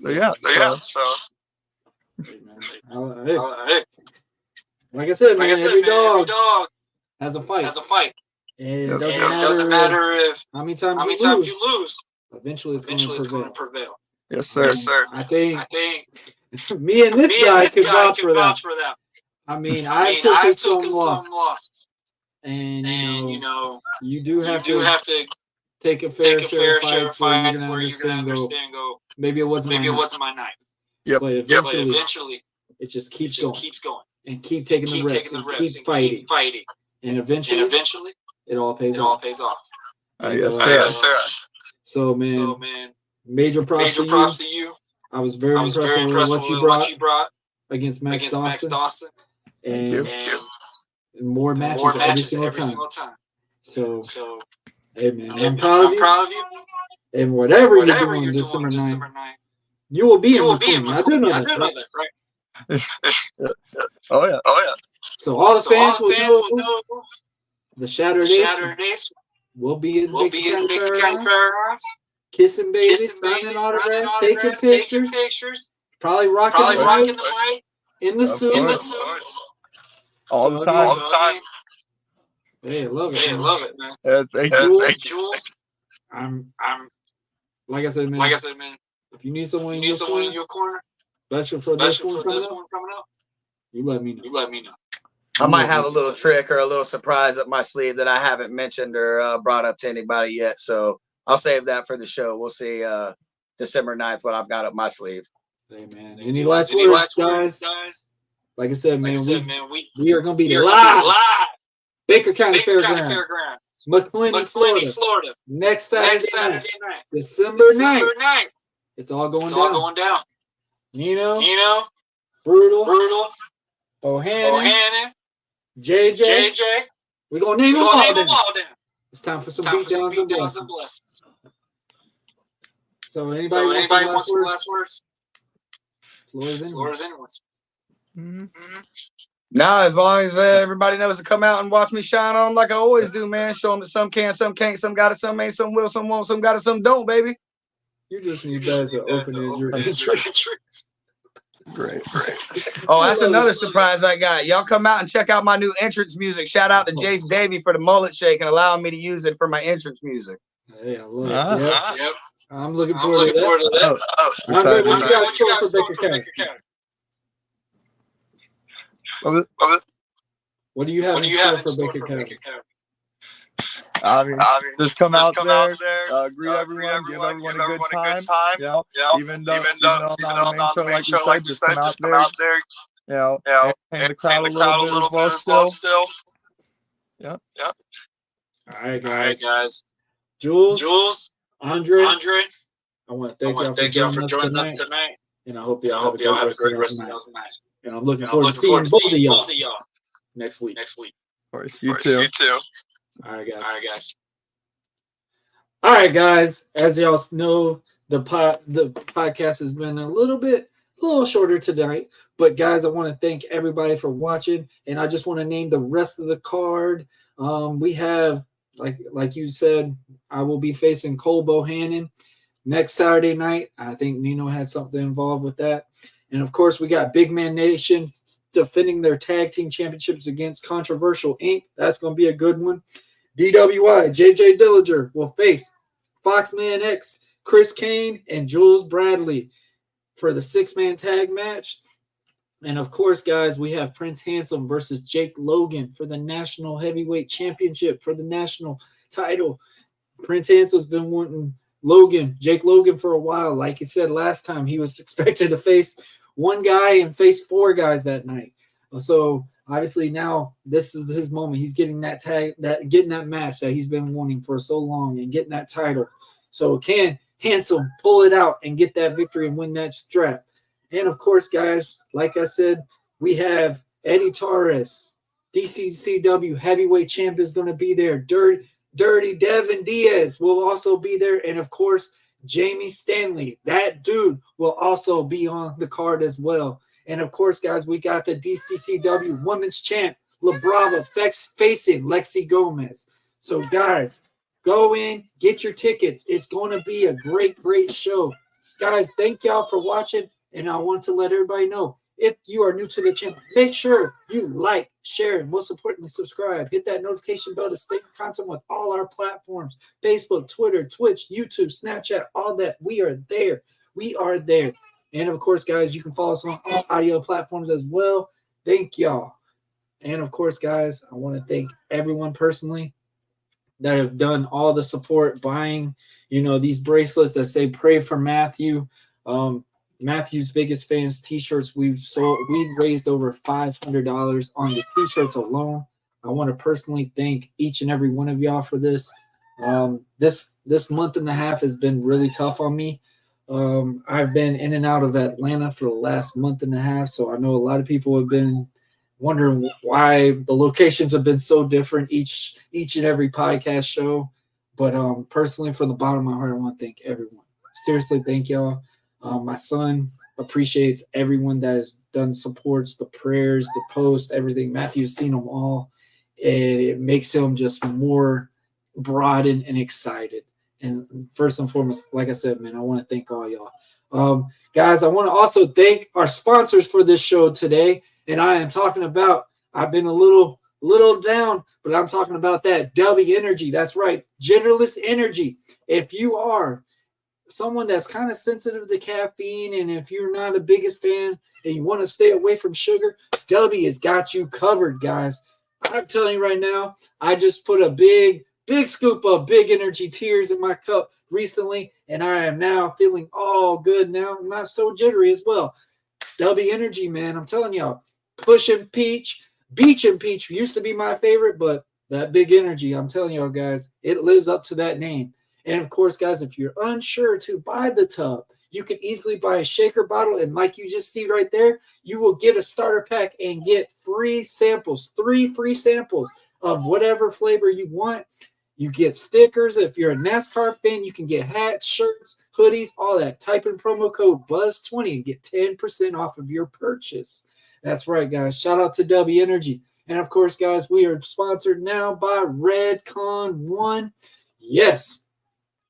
S10: Yeah.
S1: Like I said, man, every dog has a fight. And it doesn't matter if how many times you lose. Eventually, it's going to prevail.
S10: Yes, sir.
S1: I think me and this guy could vouch for that. I mean, I took some losses, and you know, you do have to take a fair share of fights where you're gonna understand. Go, maybe it wasn't my night.
S10: Yep.
S1: But eventually, it just keeps going and keep taking the reps and keep fighting, and eventually, it all pays off.
S10: Yes, sir.
S1: So, man, major props to you. I was very impressed with what you brought against Max Dawson. And more matches every single time. So, hey, man, I'm proud of you. And whatever you're doing December 9th, you will be in Macclenny. I do know that, right?
S10: Oh, yeah.
S1: So all the fans will know the Shattered Ace will be in the Baker County Fairgrounds. Kissing babies, signing autographs, taking pictures. Probably rocking the mic in the suit.
S10: All the time.
S1: Hey, I love it, man.
S10: Hey,
S1: Julez. I'm like I said, man. If you need someone in your corner, especially for this one coming up, you let me know.
S8: I might have a little trick or a little surprise up my sleeve that I haven't mentioned or brought up to anybody yet. So I'll save that for the show. We'll see December 9th what I've got up my sleeve.
S1: Hey, man. Any last words, guys? Like I said, man, we are going to be live. Baker County Fairgrounds. Macclenny, Florida. Next Saturday night. December 9th. It's all going down. Nino. Brutal. Bohannon. JJ. We're going to name them all down. It's time for some beatdowns and blessings. So anybody wants some last words? Floor is anyone's.
S8: Nah, as long as everybody knows to come out and watch me shine on them like I always do, man. Show them that some can, some can't, some got it, some ain't, some will, some won't, some got it, some don't, baby.
S1: You just need that as an open as your entrance.
S10: Great.
S8: Oh, that's another surprise I got. Y'all come out and check out my new entrance music. Shout out to Jace Davey for the mullet shake and allowing me to use it for my entrance music.
S1: Hey, I love it. Yep. I'm looking forward to
S10: that.
S1: that. Andre, what you got stored for Baker County? What do you have in store for Baker County?
S10: I mean, just come out there, greet everyone, give everyone a good time. Even though I'm not on the main show, like you said, just come out there, entertain the crowd a little bit as well still. Yep.
S1: All right, guys. Jules, Andre, I want to thank y'all for joining us tonight. And I hope y'all have a great rest of the night. And I'm looking forward to seeing both of y'all next week.
S10: Of course, you too.
S1: All right, guys. All right, guys. As y'all know, the podcast has been a little shorter tonight. But guys, I want to thank everybody for watching, and I just want to name the rest of the card. We have, like you said, I will be facing Cole Bohannon next Saturday night. I think Nino had something involved with that. And of course, we got Big Man Nation defending their tag team championships against Controversial Inc. That's going to be a good one. DWI, JJ Dillinger will face Foxman X, Chris Kane, and Julez Bradley for the 6-man tag match. And of course, guys, we have Prince Handsome versus Jake Logan for the National Heavyweight Championship for the national title. Prince Handsome's been wanting Jake Logan for a while. Like he said last time, he was expected to face one guy and face 4 guys that night. So obviously now this is his moment. He's getting that getting that match that he's been wanting for so long and getting that title. So can Handsome pull it out and get that victory and win that strap? And of course, guys, like I said, we have Eddie Torres, DCCW heavyweight champ is going to be there. Dirty Devin Diaz will also be there. And of course, Jamie Stanley, that dude, will also be on the card as well. And of course, guys, we got the DCCW women's champ, LaBrava, facing Lexi Gomez. So, guys, go in, get your tickets. It's going to be a great show. Guys, thank y'all for watching. And I want to let everybody know, if you are new to the channel, make sure you like, share, and most importantly, subscribe. Hit that notification bell to stay in contact with all our platforms: Facebook, Twitter, Twitch, YouTube, Snapchat, all that. We are there. And of course, guys, you can follow us on all audio platforms as well. Thank y'all. And of course, guys, I want to thank everyone personally that have done all the support, buying, these bracelets that say "Pray for Matthew." Matthew's Biggest Fans t-shirts we've raised over $500 on the t-shirts alone. I want to personally thank each and every one of y'all for this. This month and a half has been really tough on me. I've been in and out of Atlanta for the last month and a half, so I know a lot of people have been wondering why the locations have been so different each and every podcast show. But personally, from the bottom of my heart, I want to thank everyone. Seriously, thank y'all. My son appreciates everyone that has done supports, the prayers, the posts, everything. Matthew's seen them all, and it makes him just more broadened and excited. And first and foremost, like I said, man, I want to thank all y'all. Guys, I want to also thank our sponsors for this show today. And I am talking about, I've been a little down, but I'm talking about that W Energy. That's right, Genderless Energy. If you are someone that's kind of sensitive to caffeine, and if you're not the biggest fan and you want to stay away from sugar, W has got you covered, guys. I'm telling you right now, I just put a big scoop of Big Energy Tears in my cup recently, and I am now feeling all good now. I'm not so jittery as well. W Energy, man, I'm telling y'all, Push and Peach, Beach and Peach used to be my favorite, but that Big Energy, I'm telling y'all guys, it lives up to that name. And of course, guys, if you're unsure to buy the tub, you can easily buy a shaker bottle. And like you just see right there, you will get a starter pack and get free samples, 3 free samples of whatever flavor you want. You get stickers. If you're a NASCAR fan, you can get hats, shirts, hoodies, all that. Type in promo code BUZZ20 and get 10% off of your purchase. That's right, guys. Shout out to W Energy. And of course, guys, we are sponsored now by Redcon 1. Yes.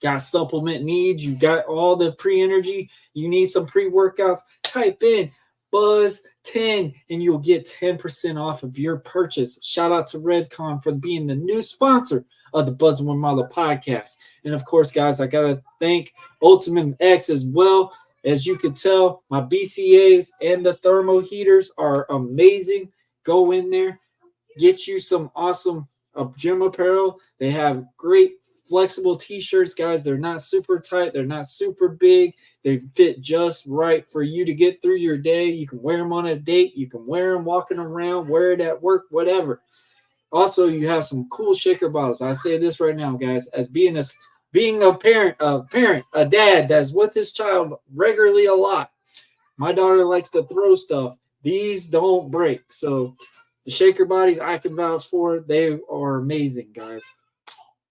S1: Got supplement needs. You got all the pre-energy. You need some pre-workouts. Type in Buzz10 and you'll get 10% off of your purchase. Shout out to Redcon for being the new sponsor of the Buzzing with Marlowe podcast. And of course, guys, I got to thank Ultimate X as well. As you can tell, my BCAs and the thermo heaters are amazing. Go in there, get you some awesome gym apparel. They have great flexible t-shirts, guys. They're not super tight. They're not super big. They fit just right for you to get through your day. You can wear them on a date. You can wear them walking around, wear it at work, whatever. Also, you have some cool shaker bottles. I say this right now, guys, as being a parent, a dad that's with his child regularly a lot. My daughter likes to throw stuff. These don't break. So the shaker bodies I can vouch for. They are amazing, guys.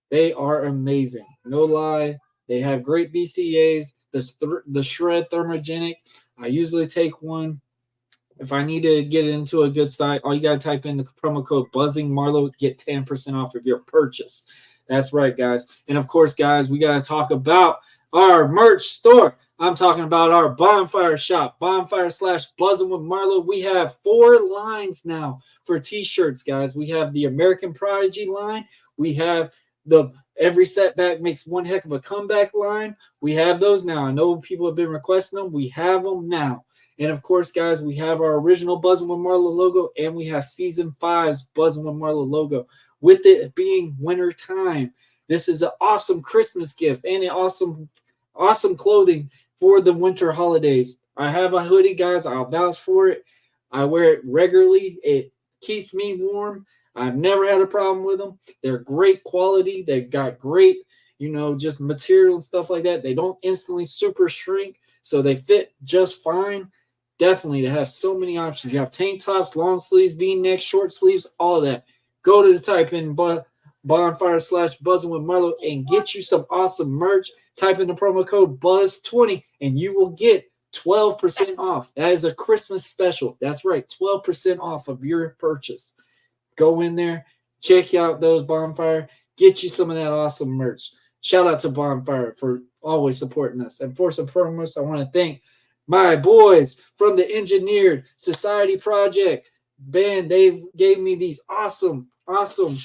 S1: They are amazing. No lie. They have great BCAs. The Shred Thermogenic. I usually take one. If I need to get into a good site, all you got to type in the promo code BuzzingMarlowe to get 10% off of your purchase. That's right, guys. And of course, guys, we got to talk about our merch store. I'm talking about our Bonfire shop, Bonfire/Buzzing with Marlowe. We have 4 lines now for t-shirts, guys. We have the American Prodigy line. We have the Every Setback Makes One Heck of a Comeback line. We have those now. I know people have been requesting them. We have them now. And of course, guys, we have our original Buzzing with Marlowe logo, and we have Season 5's Buzzing with Marlowe logo. With it being winter time, this is an awesome Christmas gift and an awesome clothing for the winter holidays. I have a hoodie, guys. I'll vouch for it. I wear it regularly. It keeps me warm. I've never had a problem with them. They're great quality. They've got great, just material and stuff like that. They don't instantly super shrink, so they fit just fine. Definitely, they have so many options. You have tank tops, long sleeves, V-necks, short sleeves, all of that. Go to the type in Bonfire/Buzzing with Marlowe and get you some awesome merch. Type in the promo code BUZZ20 and you will get 12% off. That is a Christmas special. That's right, 12% off of your purchase. Go in there, check out those Bonfire, get you some of that awesome merch. Shout out to Bonfire for always supporting us. And first and foremost, I want to thank my boys from the Engineered Society Project band. They gave me these awesome,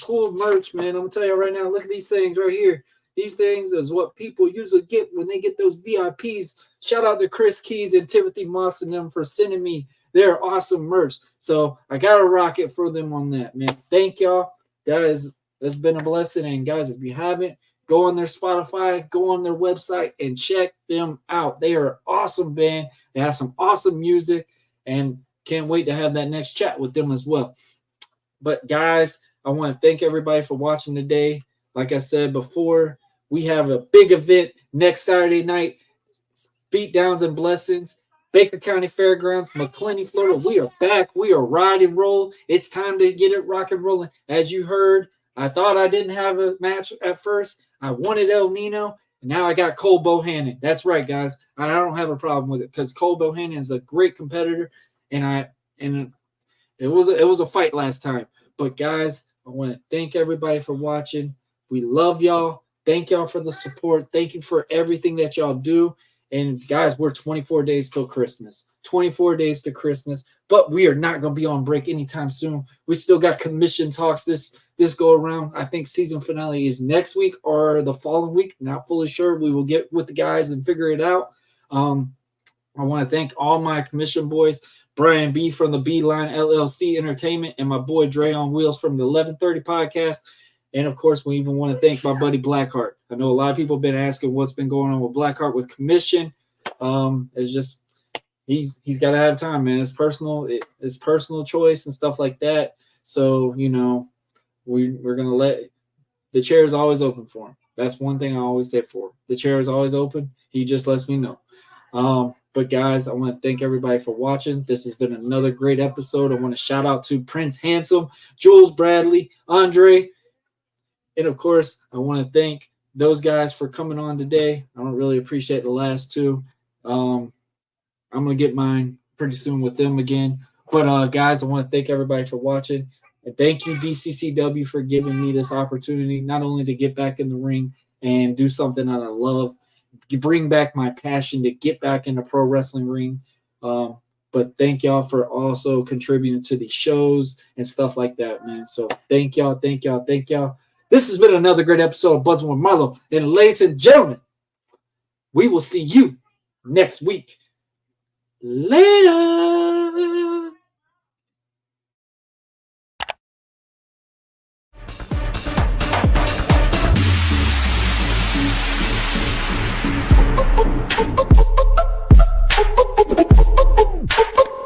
S1: cool merch, man. I'm going to tell you right now, look at these things right here. These things is what people usually get when they get those VIPs. Shout out to Chris Keys and Timothy Moss and them for sending me their awesome merch. So I got to rock it for them on that, man. Thank y'all. That's been a blessing. And guys, if you haven't, go on their Spotify, go on their website, and check them out. They are an awesome band. They have some awesome music, and can't wait to have that next chat with them as well. But guys, I want to thank everybody for watching today. Like I said before, we have a big event next Saturday night, Beatdowns and Blessings, Baker County Fairgrounds, Macclenny, Florida. We are back. We are ride and roll. It's time to get it rock and rolling. As you heard, I thought I didn't have a match at first. I wanted El Nino, and now I got Cole Bohannon. That's right, guys. I don't have a problem with it because Cole Bohannon is a great competitor, and it was a fight last time. But guys, I want to thank everybody for watching. We love y'all. Thank y'all for the support. Thank you for everything that y'all do. And guys, we're 24 days till Christmas. 24 days to Christmas. But we are not going to be on break anytime soon. We still got commission talks this go around. I think season finale is next week or the following week. Not fully sure. We will get with the guys and figure it out. I want to thank all my commission boys. Brian B. from the B Line LLC Entertainment and my boy Dre on Wheels from the 1130 podcast. And, of course, we even want to thank my buddy Blackheart. I know a lot of people have been asking what's been going on with Blackheart with commission. It's just he's got to have time, man. It's personal choice and stuff like that. So, we're going to let – the chair is always open for him. That's one thing I always say for him. The chair is always open. He just lets me know. But, guys, I want to thank everybody for watching. This has been another great episode. I want to shout out to Prince Handsome, Julez Bradley, Andre. And, of course, I want to thank those guys for coming on today. I don't really appreciate the last two. I'm going to get mine pretty soon with them again. But guys, I want to thank everybody for watching. And thank you, DCCW, for giving me this opportunity, not only to get back in the ring and do something that I love, bring back my passion to get back in the pro wrestling ring. But thank y'all for also contributing to the shows and stuff like that, man. So thank y'all. This has been another great episode of Buzzing with Marlowe. And ladies and gentlemen, we will see you next week. Later.
S11: Oh,